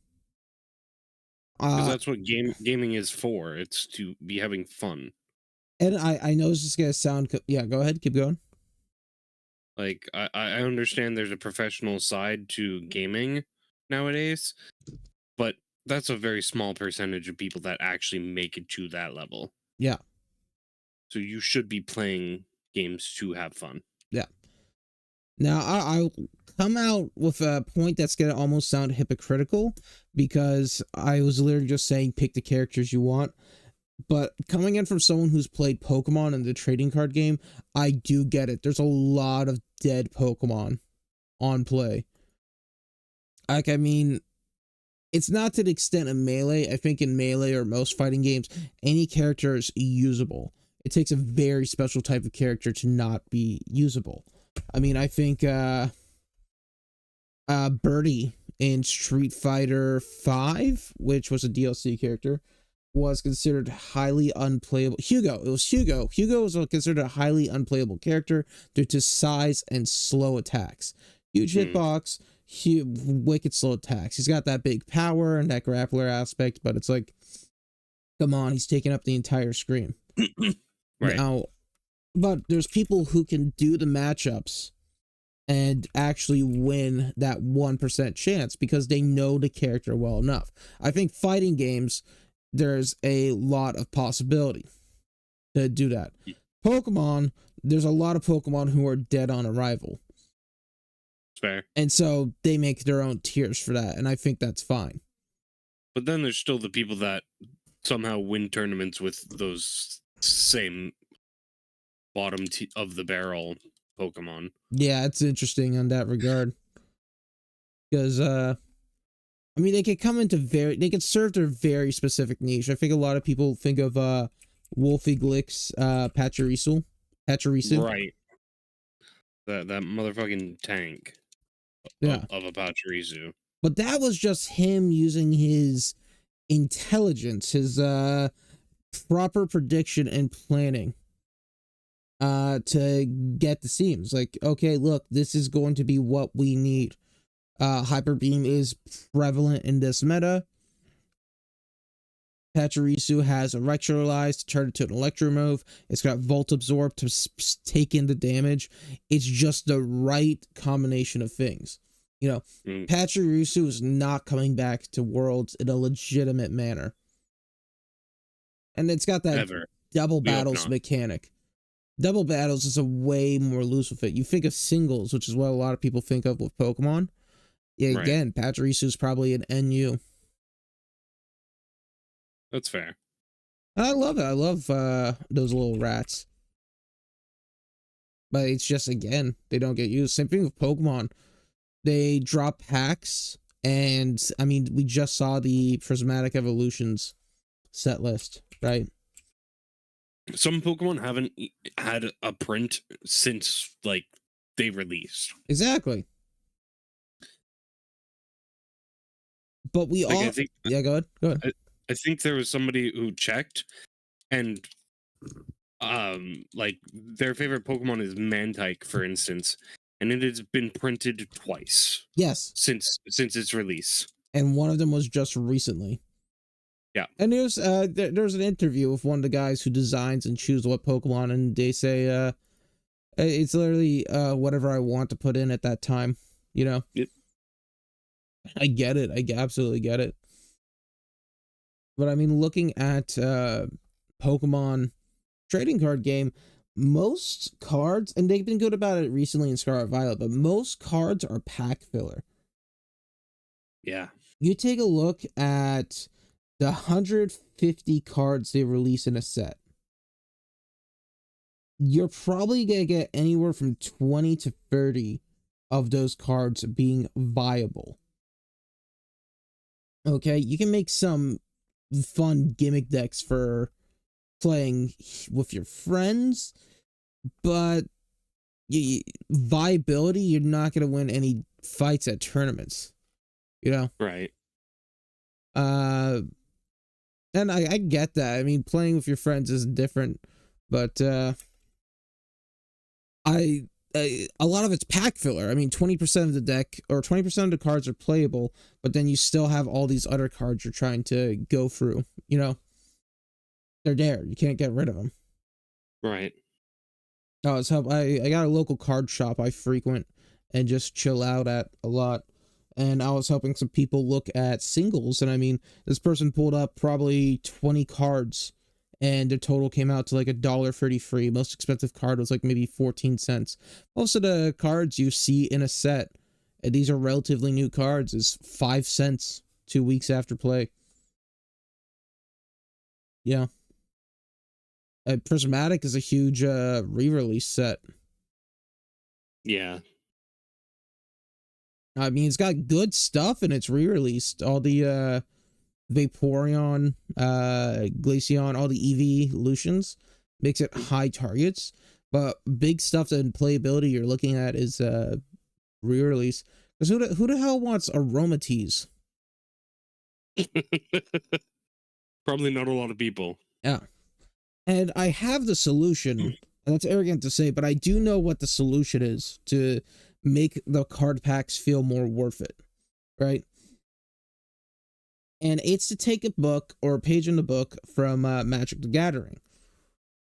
Because that's what gaming is for. It's to be having fun. And I know this is going to sound... Yeah, go ahead. Keep going. Like, I understand there's a professional side to gaming nowadays, but that's a very small percentage of people that actually make it to that level. Yeah. So you should be playing games to have fun. Yeah. Now, I'll come out with a point that's going to almost sound hypocritical because I was literally just saying pick the characters you want. But coming in from someone who's played Pokemon in the trading card game, I do get it. There's a lot of dead Pokemon on play. Like, I mean, it's not to the extent of Melee. I think in Melee or most fighting games, any character is usable. It takes a very special type of character to not be usable. I mean, I think Birdie in Street Fighter V, which was a DLC character, was considered highly unplayable. Hugo. It was Hugo. Hugo was considered a highly unplayable character due to size and slow attacks. Huge hitbox, wicked slow attacks. He's got that big power and that grappler aspect, but it's like, come on, he's taking up the entire screen. Right. Now, but there's people who can do the matchups and actually win that 1% chance because they know the character well enough. I think fighting games, there's a lot of possibility to do that. Pokemon, there's a lot of Pokemon who are dead on arrival. Fair. And so they make their own tiers for that, and I think that's fine. But then there's still the people that somehow win tournaments with those same bottom of the barrel Pokemon. Yeah, it's interesting on that regard. Because, I mean, they could come into they could serve their very specific niche. I think a lot of people think of Wolfie Glick's Pachirisu. Right. That motherfucking tank of a Pachirisu. But that was just him using his intelligence, his proper prediction and planning to get the seams. Like, okay, look, this is going to be what we need. Hyper Beam is prevalent in this meta. Pachirisu has Electrolyze to turn it to an Electro move. It's got Volt Absorb to take in the damage. It's just the right combination of things. You know, Pachirisu is not coming back to Worlds in a legitimate manner. And it's got that double battles mechanic. Double battles is a way more loose with it. You think of singles, which is what a lot of people think of with Pokemon. Yeah, again, Pachirisu is probably an NU. That's fair. And I love it. I love those little rats. But it's just, again, they don't get used. Same thing with Pokemon. They drop packs, and, I mean, we just saw the Prismatic Evolutions set list, right? Some Pokemon haven't had a print since, like, they released. Exactly. But we all... yeah, go ahead. I think there was somebody who checked, and like their favorite Pokemon is Mantike, for instance, and it has been printed twice. Yes, since its release, and one of them was just recently. Yeah, and there's an interview with one of the guys who designs and chooses what Pokemon, and they say it's literally whatever I want to put in at that time. You know. Yep. I get it. I absolutely get it. But I mean, looking at Pokemon trading card game, most cards, and they've been good about it recently in Scarlet Violet, but most cards are pack filler. Yeah. You take a look at the 150 cards they release in a set. You're probably going to get anywhere from 20 to 30 of those cards being viable. Okay, you can make some fun gimmick decks for playing with your friends, but viability, you're not going to win any fights at tournaments, you know? Right. And I get that. I mean, playing with your friends is different, but a lot of it's pack filler. I mean, 20% of the deck or 20% of the cards are playable, but then you still have all these other cards you're trying to go through. You know, they're there. You can't get rid of them. Right. Oh, it's help. I got a local card shop I frequent and just chill out at a lot. And I was helping some people look at singles. And I mean, this person pulled up probably 20 cards, and the total came out to like $1.30 free. Most expensive card was like maybe 14 cents. Most of the cards you see in a set, and these are relatively new cards, is 5 cents 2 weeks after play. Yeah. Prismatic is a huge re-release set. Yeah. I mean, it's got good stuff and it's re-released. All the Vaporeon, Glaceon, all the evolutions makes it high targets, but big stuff and playability you're looking at is re-release. Because who the hell wants Aromatisse? Probably not a lot of people. Yeah. And I have the solution, and that's arrogant to say, but I do know what the solution is to make the card packs feel more worth it, right? And it's to take a book or a page in the book from Magic the Gathering.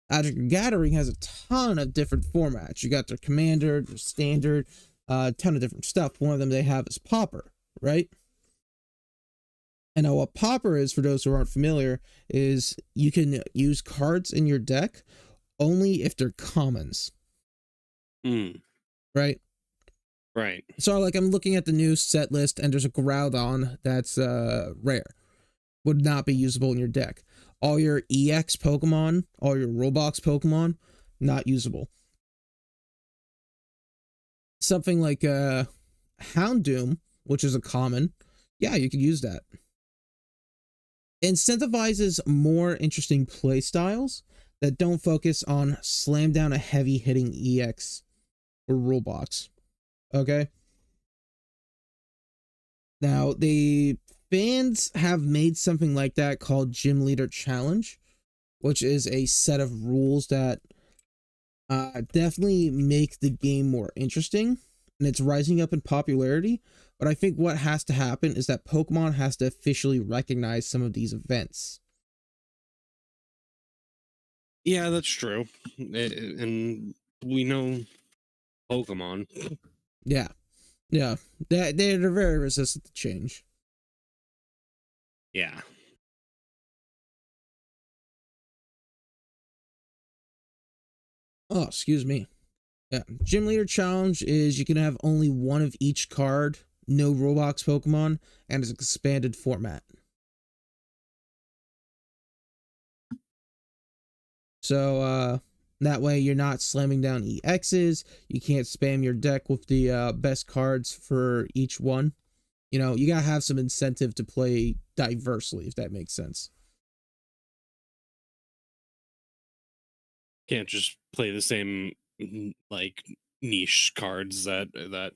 Magic the Gathering has a ton of different formats. You got their Commander, their Standard, a ton of different stuff. One of them they have is Pauper, right? And now what Pauper is, for those who aren't familiar, is you can use cards in your deck only if they're commons. Right? Right. So like I'm looking at the new set list and there's a Groudon that's rare. Would not be usable in your deck. All your EX Pokemon, all your Roblox Pokemon, not usable. Something like Houndoom, which is a common, yeah, you could use that. Incentivizes more interesting play styles that don't focus on slam down a heavy hitting EX or rule box. Okay? Now, the fans have made something like that called Gym Leader Challenge, which is a set of rules that definitely make the game more interesting, and it's rising up in popularity. But I think what has to happen is that Pokemon has to officially recognize some of these events. Yeah, that's true. And we know Pokemon. Yeah, yeah, they're very resistant to change. Yeah. Oh, excuse me. Yeah, Gym Leader Challenge is you can have only one of each card, no Roblox Pokemon, and it's an expanded format. So that way you're not slamming down EXs. You can't spam your deck with the best cards for each one. You know, you gotta have some incentive to play diversely, if that makes sense. Can't just play the same like niche cards that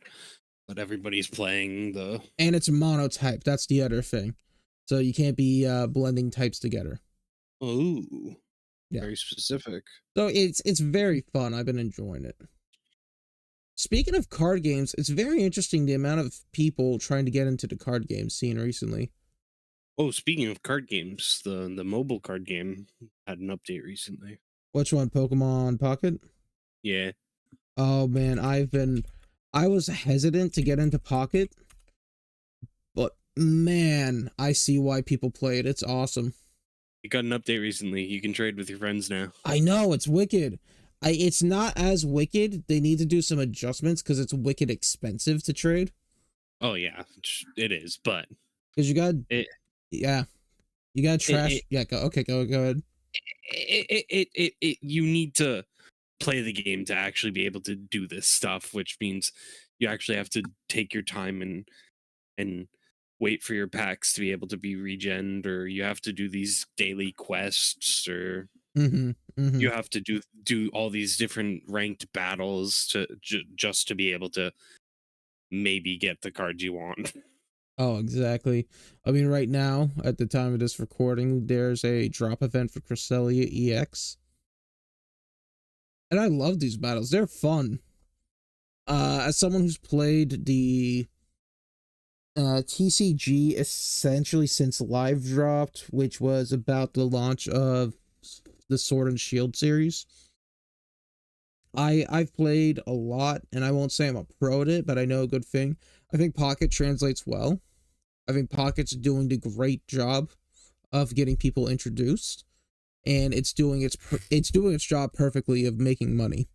everybody's playing. And it's monotype. That's the other thing. So you can't be blending types together. Ooh, Yeah. very specific. So it's very fun. I've been enjoying it. Speaking of card games, it's very interesting the amount of people trying to get into the card game scene recently. Oh, speaking of card games, the mobile card game had an update recently. Which one? Pokemon Pocket? Yeah. Oh man, I was hesitant to get into Pocket, but man, I see why people play it. It's awesome. It got an update recently. You can trade with your friends now. I know, it's wicked. It's not as wicked. They need to do some adjustments because it's wicked expensive to trade. Oh yeah, it is. But Because you got it, yeah, you got trash. Yeah, go ahead. You need to play the game to actually be able to do this stuff, which means you actually have to take your time and wait for your packs to be able to be regened, or you have to do these daily quests, or you have to do all these different ranked battles to just to be able to maybe get the cards you want. Oh, exactly. I mean, right now, at the time of this recording, there's a drop event for Cresselia EX. And I love these battles. They're fun. As someone who's played the TCG essentially since Live dropped, which was about the launch of the Sword and Shield series, I've played a lot, and I won't say I'm a pro at it, but I know a good thing. I think Pocket translates well. I think Pocket's doing the great job of getting people introduced, and it's doing its job perfectly of making money.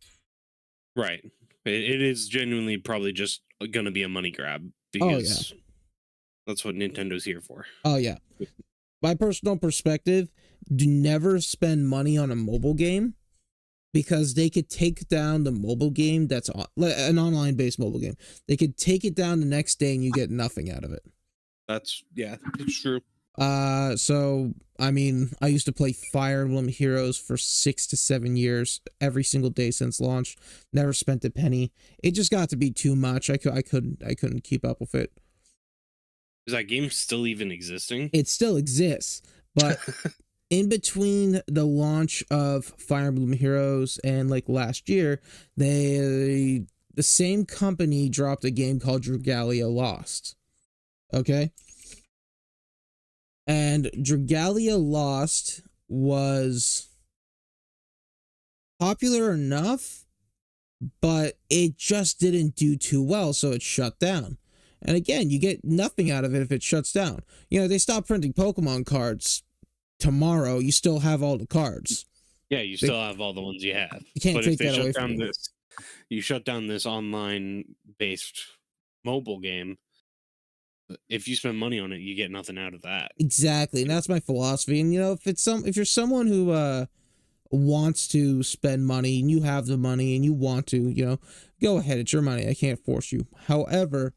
Right. It is genuinely probably just gonna be a money grab Oh because yeah. that's what Nintendo's here for. Oh yeah. My personal perspective, do never spend money on a mobile game, because they could take down the mobile game that's an online based mobile game. They could take it down the next day and you get nothing out of it. That's it's true. So I mean, I used to play Fire Emblem Heroes for 6 to 7 years, every single day since launch. Never spent a penny. It just got to be too much. I couldn't keep up with it. Is that game still even existing? It still exists, but in between the launch of Fire Emblem Heroes and like last year, the same company dropped a game called Dragalia Lost. Okay? And Dragalia Lost was popular enough, but it just didn't do too well, so it shut down. And again, you get nothing out of it if it shuts down. You know, they stop printing Pokemon cards tomorrow, you still have all the cards. Yeah, you still have all the ones you have. You can't but take if they that away shut from down you. this, you shut down this online based mobile game. If you spend money on it, you get nothing out of that. Exactly, and that's my philosophy. And you know, if you're someone who wants to spend money and you have the money and you want to, you know, go ahead, it's your money. I can't force you. However,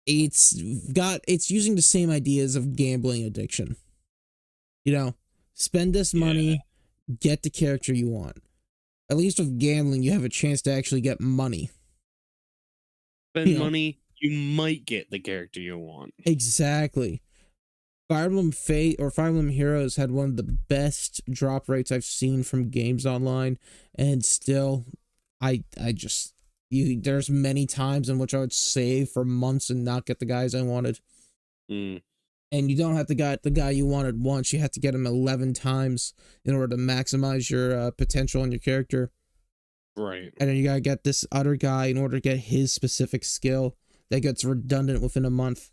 it's using the same ideas of gambling addiction. You know, spend this money, get the character you want. At least with gambling, you have a chance to actually get money. Spend money, you might get the character you want. Exactly. Fire Emblem Fate or Fire Emblem Heroes had one of the best drop rates I've seen from games online, and still, I just there's many times in which I would save for months and not get the guys I wanted. Mm. And you don't have to get the guy you wanted once; you have to get him 11 times in order to maximize your potential on your character. Right. And then you gotta get this other guy in order to get his specific skill that gets redundant within a month.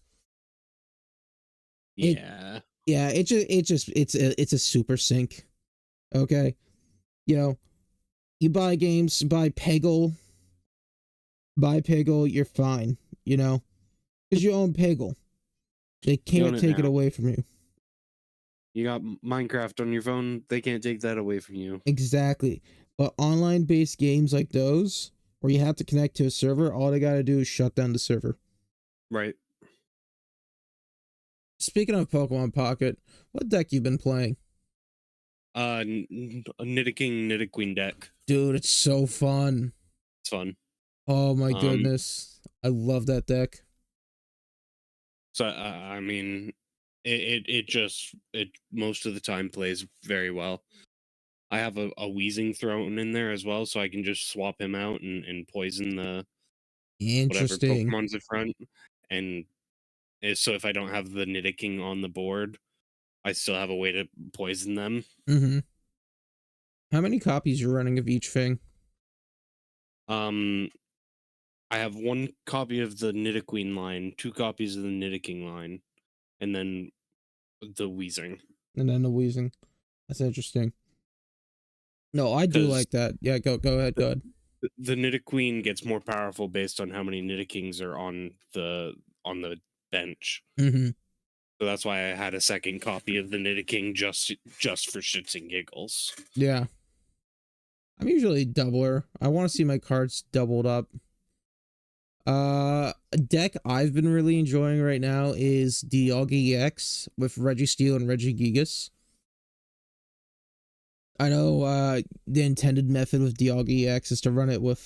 Yeah. It's a super sync. Okay. You know, you buy games, buy Peggle, you're fine, you know, because you own Peggle. They can't take it away from you. You got Minecraft on your phone, they can't take that away from you. Exactly. But online based games like those, where you have to connect to a server, all they gotta do is shut down the server. Right. Speaking of Pokemon Pocket, what deck you been playing? Nidoking Nidoqueen deck. Dude, it's so fun. It's fun. Oh my goodness. I love that deck. So I mean, it just most of the time plays very well. I have a Weezing thrown in there as well, so I can just swap him out and poison the whatever Interesting. Pokemon's in front. And so if I don't have the Nidoking on the board, I still have a way to poison them. Mm-hmm. How many copies you're running of each thing? I have 1 copy of the Nidoqueen line, 2 copies of the Nidoking line, and then the Weezing. And then the Weezing. That's interesting. No, I do like that. Yeah, go ahead, go ahead. The Nidoqueen gets more powerful based on how many Nidokings are on the bench. Mm-hmm. So that's why I had a second copy of the Nidoking just for shits and giggles. Yeah. I'm usually doubler. I want to see my cards doubled up. A deck I've been really enjoying right now is Dialga EX with Registeel and Regigigas. I know the intended method with Dialga EX is to run it with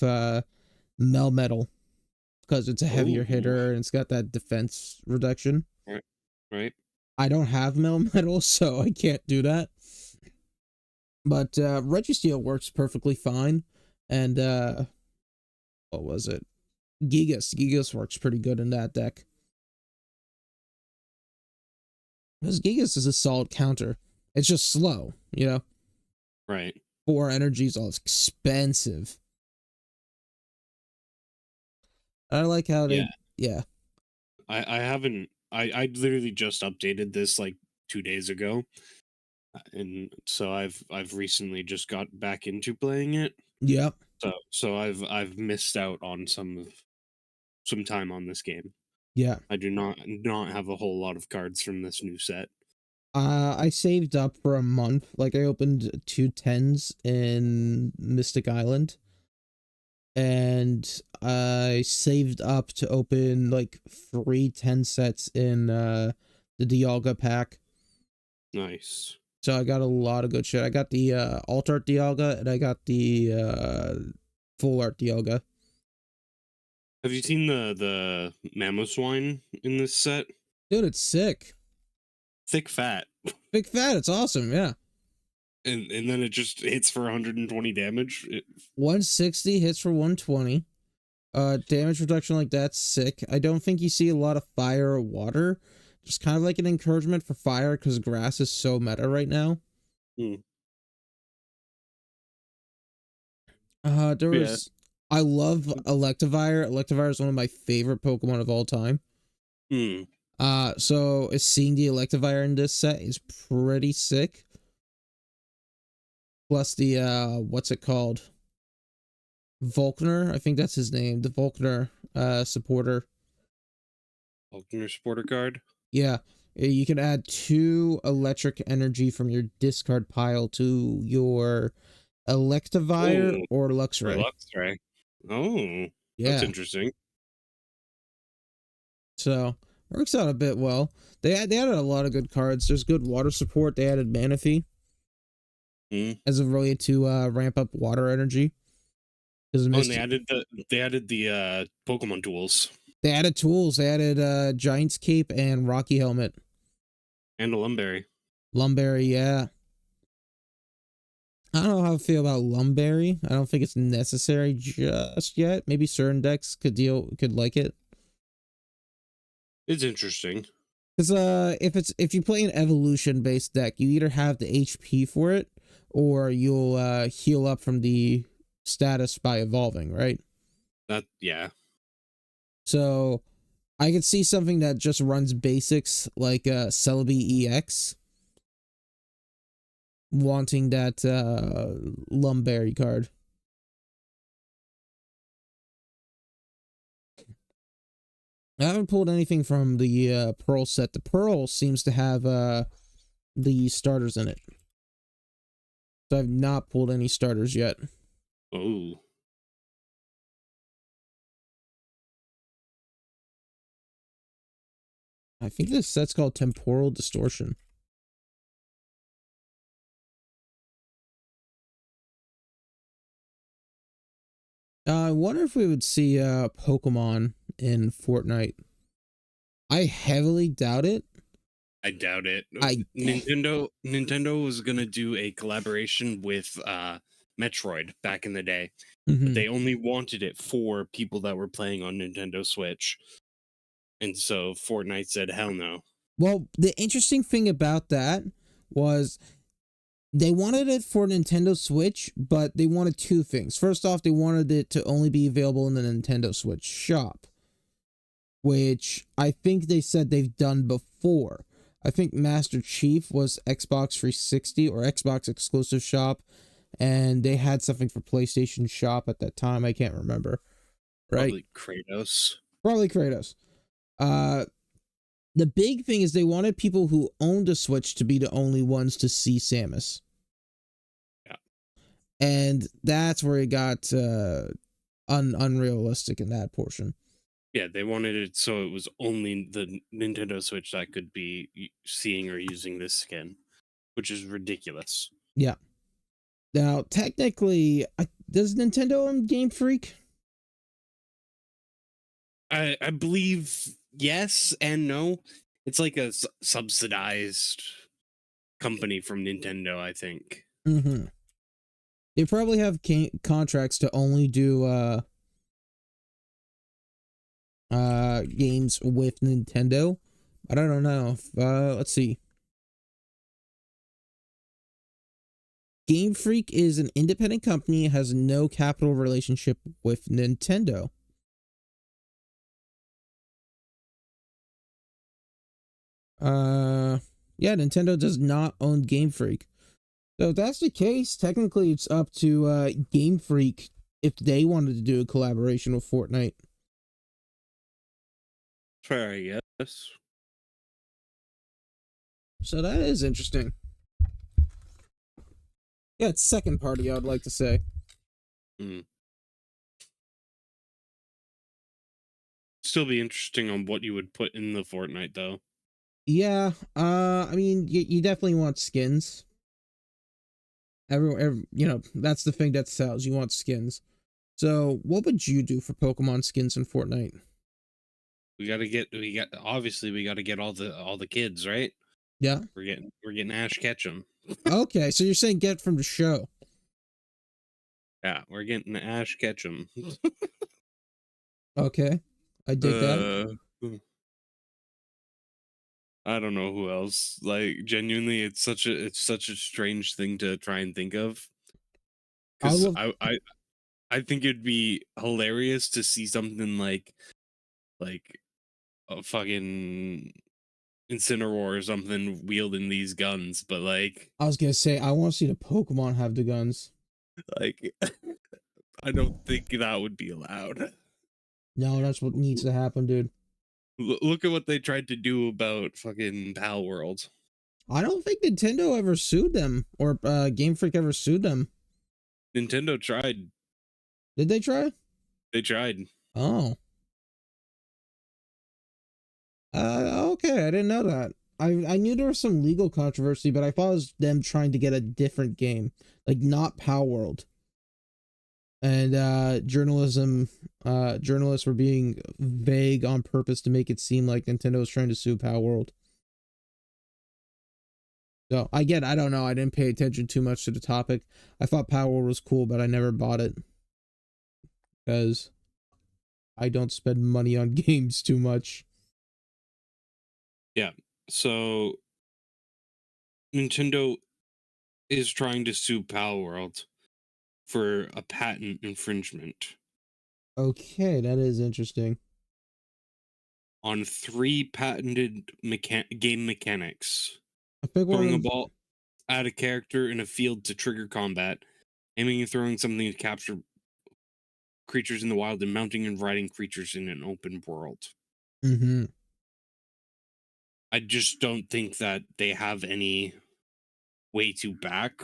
Melmetal, because it's a heavier hitter and it's got that defense reduction. Right. I don't have Melmetal, so I can't do that. But Registeel works perfectly fine. And what was it? Gigas works pretty good in that deck. Because Gigas is a solid counter. It's just slow, you know? Right. 4 energy is all expensive. I like how they... Yeah. I haven't... I literally just updated this like 2 days ago. And so I've recently just got back into playing it. Yep. So I've missed out on some time on this game. Yeah. I do not have a whole lot of cards from this new set. I saved up for a month. Like, I opened 2 10s in Mystic Island. And I saved up to open like 3 10 sets in the Dialga pack. Nice. So I got a lot of good shit. I got the alt art Dialga and I got the full art Dialga. Have you seen the Mamoswine in this set? Dude, it's sick. Thick fat. Big fat, it's awesome, yeah. And then it just hits for 120 damage. 160 hits for 120. Damage reduction like that's sick. I don't think you see a lot of fire or water. Just kind of like an encouragement for fire because grass is so meta right now. There was... I love Electivire. Electivire is one of my favorite Pokemon of all time. So seeing the Electivire in this set is pretty sick. Plus the what's it called? Volkner, I think that's his name. The Volkner supporter. Volkner supporter card? Yeah. You can add 2 electric energy from your discard pile to your Electivire or Luxray. Luxray. Oh, yeah. That's interesting. So, works out a bit well. They added a lot of good cards. There's good water support. They added Manaphy as a way to ramp up water energy. And they added the Pokemon tools. They added tools. They added Giant's Cape and Rocky Helmet. And a Lumberry. Lumberry, yeah. I don't know how I feel about Lumberry. I don't think it's necessary just yet. Maybe certain decks could like it. It's interesting. Because if you play an evolution based deck, you either have the HP for it, or you'll heal up from the status by evolving, right? Yeah. So I could see something that just runs basics like Celebi EX wanting that Lumberry card. I haven't pulled anything from the Pearl set. The Pearl seems to have the starters in it. So I've not pulled any starters yet. Oh. I think this set's called Temporal Distortion. I wonder if we would see Pokemon in Fortnite. I heavily doubt it. I doubt it. Nintendo was gonna do a collaboration with Metroid back in the day. But they only wanted it for people that were playing on Nintendo Switch. And so Fortnite said, hell no. Well, the interesting thing about that was they wanted it for Nintendo Switch, but they wanted two things. First off, they wanted it to only be available in the Nintendo Switch shop, which I think they said they've done before. I think Master Chief was Xbox 360 or Xbox exclusive shop, and they had something for PlayStation shop at that time. I can't remember. Right? Probably Kratos. The big thing is they wanted people who owned a Switch to be the only ones to see Samus. Yeah. And that's where it got unrealistic in that portion. Yeah, they wanted it so it was only the Nintendo Switch that could be seeing or using this skin, which is ridiculous. Yeah. Now, technically, does Nintendo own Game Freak? I believe yes and no. It's like a subsidized company from Nintendo, I think. Mm-hmm. They probably have contracts to only do games with Nintendo, but I don't know. Let's see. Game Freak is an independent company, has no capital relationship with Nintendo. Yeah, Nintendo does not own Game Freak. So if that's the case, technically it's up to Game Freak if they wanted to do a collaboration with Fortnite. Fair, I guess. So that is interesting. Yeah, it's second party, I would like to say. Still be interesting on what you would put in the Fortnite, though. Yeah, I mean, you definitely want skins. Every, that's the thing that sells. You want skins. So, what would you do for Pokemon skins in Fortnite? We got to get all the kids, right? Yeah. We're getting Ash Ketchum. Okay, so you're saying get from the show. Yeah, we're getting Ash Ketchum. Okay. I dig that. I don't know who else. Like, genuinely, it's such a strange thing to try and think of. Because I think it'd be hilarious to see something like a fucking Incineroar or something wielding these guns, but like I was gonna say I want to see the Pokemon have the guns. Like, I don't think that would be allowed. No, that's what needs to happen, dude. Look at what they tried to do about fucking Pal World. I don't think Nintendo ever sued them, or Game Freak ever sued them. Nintendo tried. Did they try? They tried. Oh. Okay, I didn't know that. I knew there was some legal controversy, but I thought it was them trying to get a different game, like not Pal World. And journalists were being vague on purpose to make it seem like Nintendo was trying to sue Power World. So I don't know. I didn't pay attention too much to the topic. I thought Power World was cool, but I never bought it because I don't spend money on games too much. Yeah. So Nintendo is trying to sue Power World for a patent infringement Okay, that is interesting. on 3 patented game mechanics: I think one throwing a of ball at a character in a field to trigger combat, aiming and throwing something to capture creatures in the wild, and mounting and riding creatures in an open world. mm-hmm. I just don't think that they have any way to back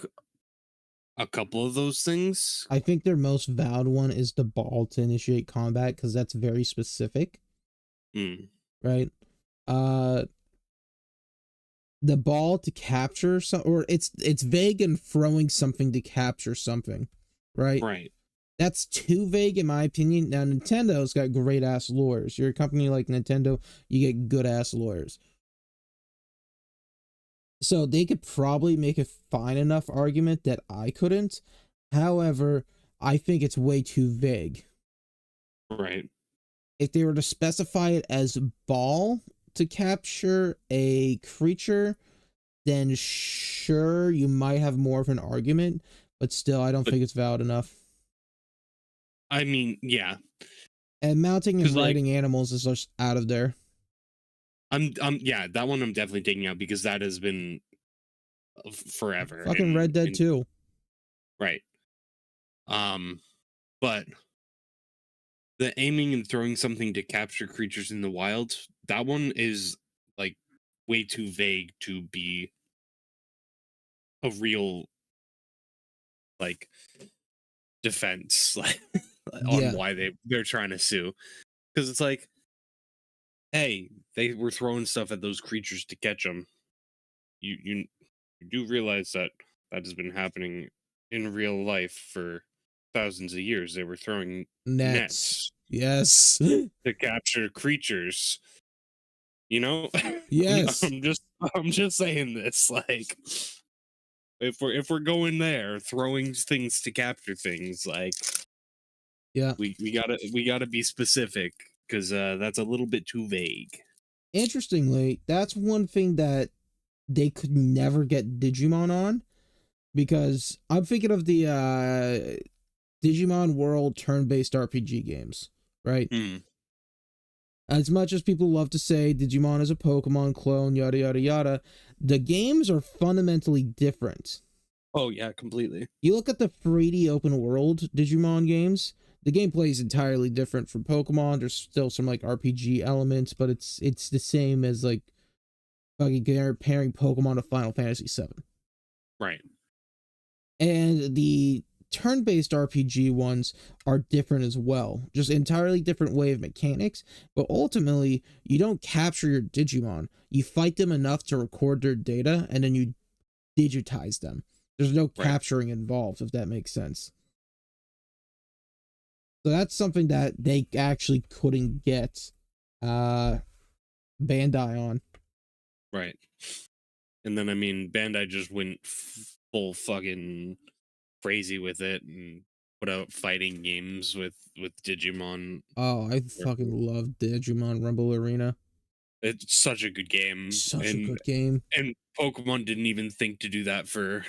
a couple of those things. I think their most valid one is the ball to initiate combat because that's very specific, right? Uh, the ball to capture or it's vague and throwing something to capture something, right? Right. That's too vague in my opinion. Now Nintendo's got great ass lawyers. You're a company like Nintendo, you get good ass lawyers. So they could probably make a fine enough argument that I couldn't. However, I think it's way too vague. Right. If they were to specify it as ball to capture a creature, then sure, you might have more of an argument, but still, I don't think it's valid enough. I mean, yeah. And mounting and 'Cause, like, riding animals is just out of there. yeah, that one I'm definitely taking out because that has been forever. Fucking Red Dead 2. Right. But the aiming and throwing something to capture creatures in the wild, that one is like way too vague to be a real like defense like on Yeah. why they're trying to sue, because it's like, hey, they were throwing stuff at those creatures to catch them. You do realize that that has been happening in real life for thousands of years. They were throwing Nets. nets Yes. to capture creatures. You know, Yes. I'm just saying this. Like, if we're going there, throwing things to capture things, like, Yeah. we gotta be specific because that's a little bit too vague. Interestingly, that's one thing that they could never get Digimon on, because I'm thinking of the Digimon World turn-based RPG games, right? As much as people love to say Digimon is a Pokemon clone, yada yada yada, the games are fundamentally different. Oh yeah, completely. You look at the 3D open world Digimon games, the gameplay is entirely different from Pokemon. There's still some like RPG elements, but it's the same as like fucking comparing Pokemon to Final Fantasy VII. Right. And the turn-based RPG ones are different as well. Just entirely different way of mechanics, but ultimately you don't capture your Digimon. You fight them enough to record their data and then you digitize them. There's no capturing involved, if that makes sense. So that's something that they actually couldn't get Bandai on. Right. And then I mean, Bandai just went full fucking crazy with it and put out fighting games with Digimon. Oh, I fucking love Digimon Rumble Arena. It's such a good game. Such a good game. And Pokemon didn't even think to do that for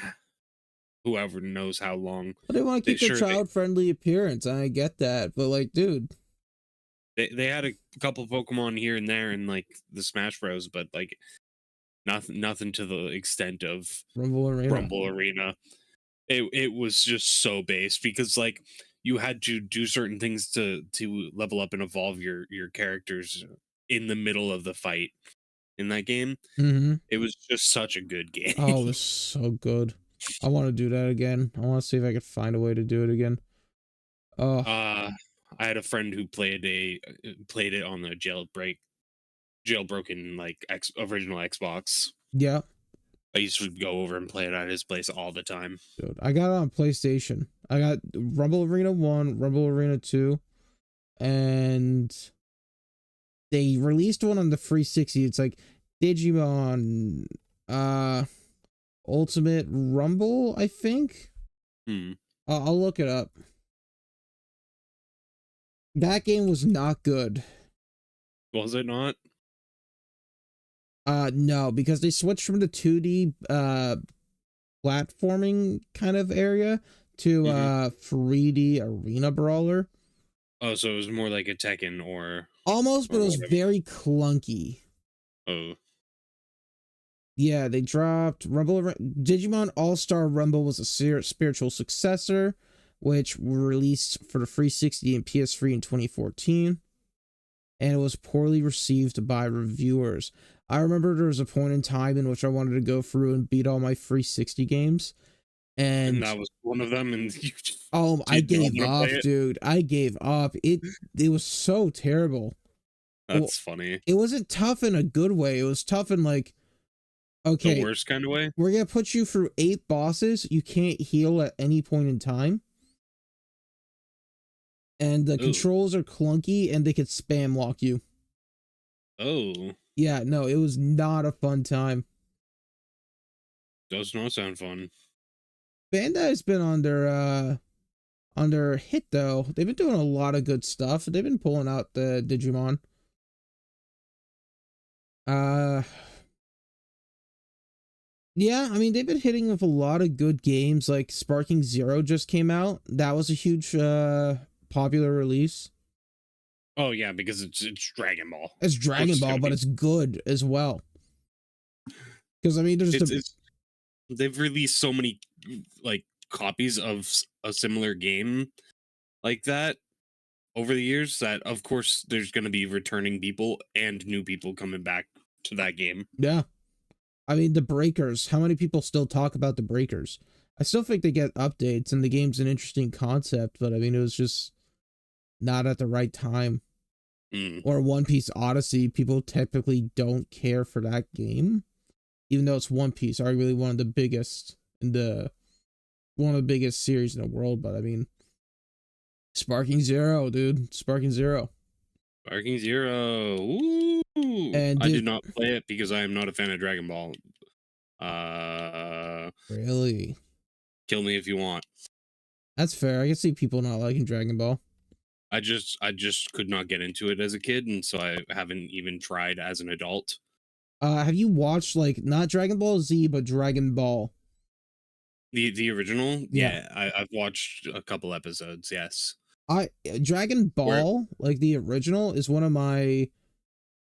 whoever knows how long. But they want to keep their child-friendly appearance. I get that, but like, dude, they had a couple Pokemon here and there in like the Smash Bros, but like nothing to the extent of Rumble Arena. It was just so base because like you had to do certain things to level up and evolve your characters in the middle of the fight in that game. It was just such a good game. Oh, it was so good. I want to do that again. I want to see if I could find a way to do it again. Oh. I had a friend who played it on the jailbroken like original Xbox. Yeah. I used to go over and play it at his place all the time. Dude, I got it on PlayStation. I got Rumble Arena 1, Rumble Arena 2, and they released one on the 360. It's like Digimon Ultimate Rumble, I think. I'll look it up. That game was not good. Was it not? No, because they switched from the 2D platforming kind of area to 3D arena brawler. Oh, so it was more like a Tekken or Almost, but it was whatever. very clunky. Oh. Yeah, they dropped Digimon All-Star Rumble was a spiritual successor, which released for the 360 and PS3 in 2014, and it was poorly received by reviewers. I remember there was a point in time in which I wanted to go through and beat all my 360 games, and that was one of them, and you just I gave up, dude. I gave up. It was so terrible. That's funny. It wasn't tough in a good way. It was tough in like, okay, the worst kind of way. We're gonna put you through 8 bosses. You can't heal at any point in time. And the controls are clunky and they could spam lock you. Oh. Yeah, no, it was not a fun time. Does not sound fun. Bandai's been on their hit though. They've been doing a lot of good stuff. They've been pulling out the Digimon. Yeah, I mean, they've been hitting with a lot of good games. Like Sparking Zero just came out. That was a huge popular release. Oh yeah, because it's Dragon Ball. It's Dragon Ball, but it's good as well. Because I mean, they've released so many like copies of a similar game like that over the years that of course there's going to be returning people and new people coming back to that game. Yeah. I mean, the Breakers. How many people still talk about the Breakers? I still think they get updates and the game's an interesting concept, but I mean, it was just not at the right time. Or One Piece Odyssey. People typically don't care for that game, even though it's One Piece, arguably one of the biggest series in the world. But I mean, Sparking Zero, dude. Sparking Zero. Ooh. And I did not play it because I am not a fan of Dragon Ball. Really? Kill me if you want. That's fair. I can see people not liking Dragon Ball. I just could not get into it as a kid, and so I haven't even tried as an adult. Have you watched like not Dragon Ball Z but Dragon Ball? The original? Yeah, I've watched a couple episodes, yes. Dragon Ball, like the original, is one of my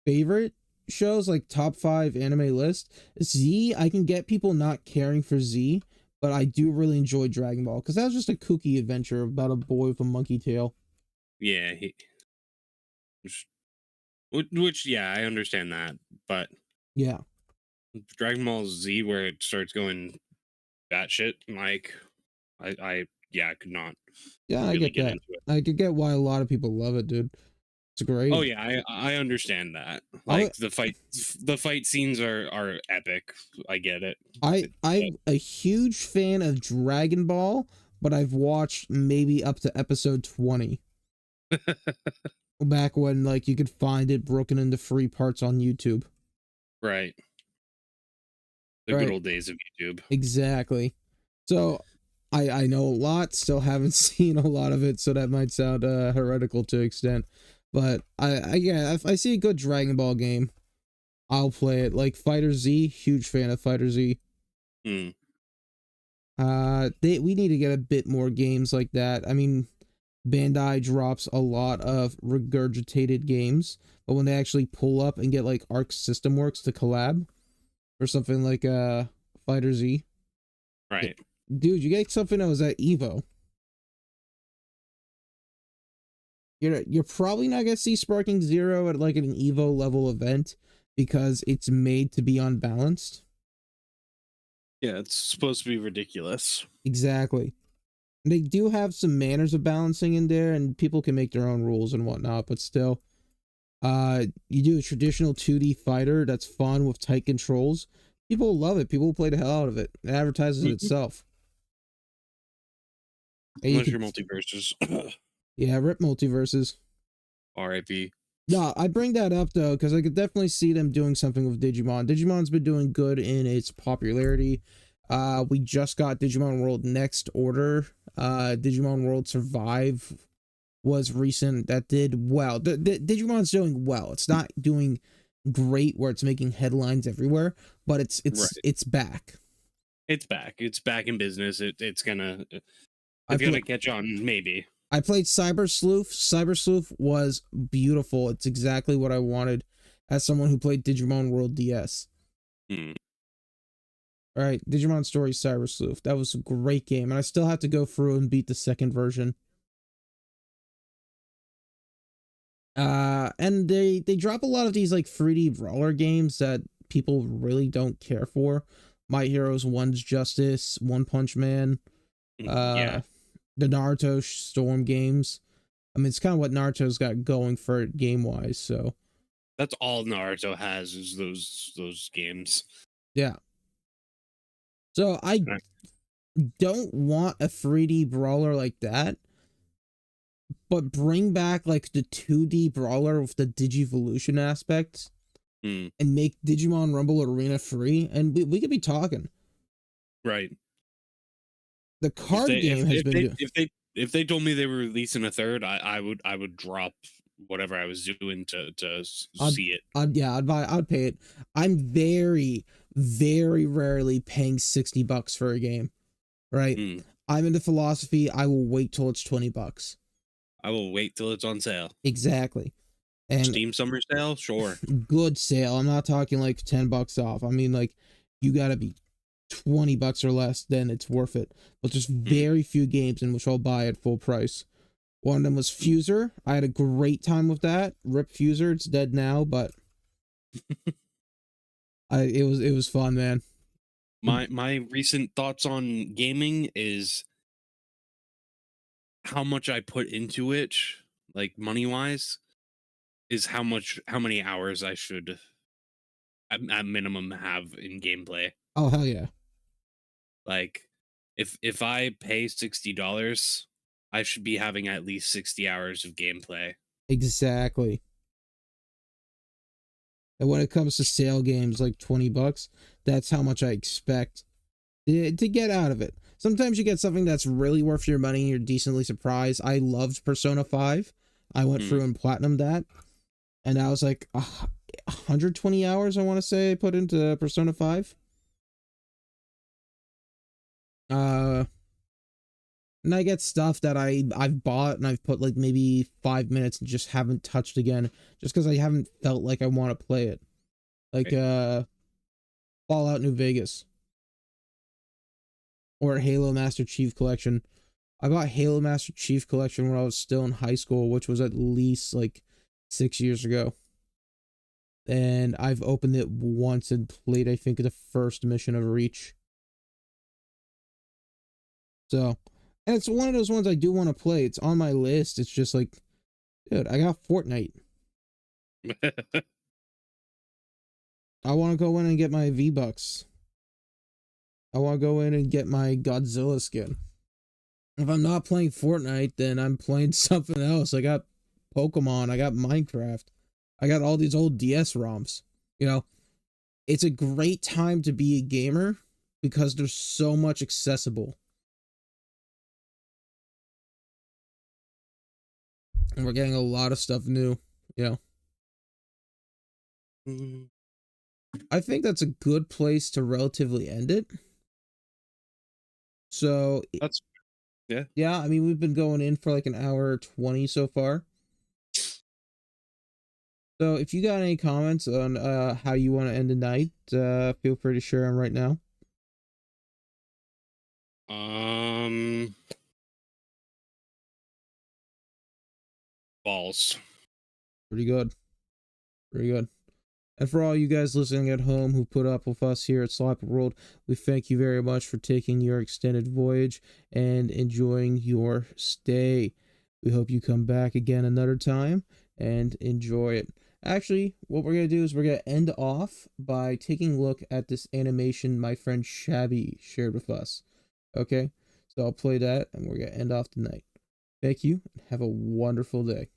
favorite shows, like top 5 anime list. Z, I can get people not caring for Z, but I do really enjoy Dragon Ball because that was just a kooky adventure about a boy with a monkey tail. Yeah, which yeah, I understand that, but yeah, Dragon Ball Z, where it starts going batshit, like I could not. Yeah, really I get that. Into it. I could get why a lot of people love it, dude. It's great. Oh yeah, I understand that. Like the fight scenes are epic. I get it. I'm a huge fan of Dragon Ball, but I've watched maybe up to episode 20. Back when like you could find it broken into 3 parts on YouTube. Right. The good old days of YouTube. Exactly. So I know a lot, still haven't seen a lot of it, so that might sound heretical to an extent. But if I see a good Dragon Ball game, I'll play it. Like Fighter Z, huge fan of Fighter Z. We need to get a bit more games like that. I mean, Bandai drops a lot of regurgitated games, but when they actually pull up and get like Arc System Works to collab or something like Fighter Z, right? Dude, you get something that was at Evo. You're probably not gonna see Sparking Zero at like an Evo level event because it's made to be unbalanced. Yeah, it's supposed to be ridiculous. Exactly. They do have some manners of balancing in there, and people can make their own rules and whatnot, but still, you do a traditional 2D fighter that's fun with tight controls, People love it. People play the hell out of it. It advertises it itself. And Unless you're multiverses. Yeah, rip multiverses. RIP. No, I bring that up though because I could definitely see them doing something with Digimon. Digimon's been doing good in its popularity. We just got Digimon World Next Order. Digimon World Survive was recent. That did well. The Digimon's doing well. It's not doing great where it's making headlines everywhere, but it's back. It's back. It's back in business. It's gonna catch on, maybe. I played Cyber Sleuth. Cyber Sleuth was beautiful. It's exactly what I wanted as someone who played Digimon World DS. Hmm. All right, Digimon Story Cyber Sleuth. That was a great game, and I still have to go through and beat the second version. And they drop a lot of these like 3D brawler games that people really don't care for. My Heroes One's Justice, One Punch Man, Yeah. the Naruto Storm games. I mean, it's kind of what Naruto's got going for it game wise. So That's all Naruto has is those games. yeah. So I don't want a 3D brawler like that, but bring back like the 2D brawler with the Digivolution aspects and make Digimon Rumble Arena free, and we could be talking. Right. The card game has been if they told me they were releasing a third, I would drop whatever I was doing to see it. I'd pay it. I'm very, very rarely paying $60 for a game. Right? I'm into philosophy. I will wait till it's $20. I will wait till it's on sale. Exactly. And Steam summer sale, sure. Good sale. I'm not talking like $10 off. I mean, like, you gotta be $20 or less, then it's worth it. But there's very few games in which I'll buy at full price. One of them was Fuser. I had a great time with that. Rip Fuser. It's dead now, but it was fun, man. My recent thoughts on gaming is how much I put into it, like money wise, is how many hours I should at minimum have in gameplay. Oh hell yeah. Like if I pay $60, I should be having at least 60 hours of gameplay. Exactly. And when it comes to sale games like $20, that's how much I expect to get out of it. Sometimes you get something that's really worth your money and you're decently surprised. I loved Persona 5. I went through and platinumed that. And I was like 120 hours, I want to say, I put into Persona 5. And I get stuff that I've bought and I've put like maybe 5 minutes and just haven't touched again, just because I haven't felt like I want to play it. Like Fallout New Vegas or Halo Master Chief Collection. I bought Halo Master Chief Collection when I was still in high school, which was at least like 6 years ago. And I've opened it once and played, I think, the first mission of Reach. So, and it's one of those ones I do want to play. It's on my list. It's just like, dude, I got Fortnite. I want to go in and get my V-Bucks. I want to go in and get my Godzilla skin. If I'm not playing Fortnite, then I'm playing something else. I got Pokemon. I got Minecraft. I got all these old DS ROMs. You know, it's a great time to be a gamer because there's so much accessible. And we're getting a lot of stuff new, you know. I think that's a good place to relatively end it. So that's yeah, I mean, we've been going in for like an hour 20 so far. So if you got any comments on how you want to end the night, feel free to share them right now. Balls. Pretty good. Pretty good. And for all you guys listening at home who put up with us here at SloppyWorld, we thank you very much for taking your extended voyage and enjoying your stay. We hope you come back again another time and enjoy it. Actually, what we're going to do is we're going to end off by taking a look at this animation my friend Shabby shared with us. Okay? So I'll play that, and we're going to end off tonight. Thank you, and have a wonderful day.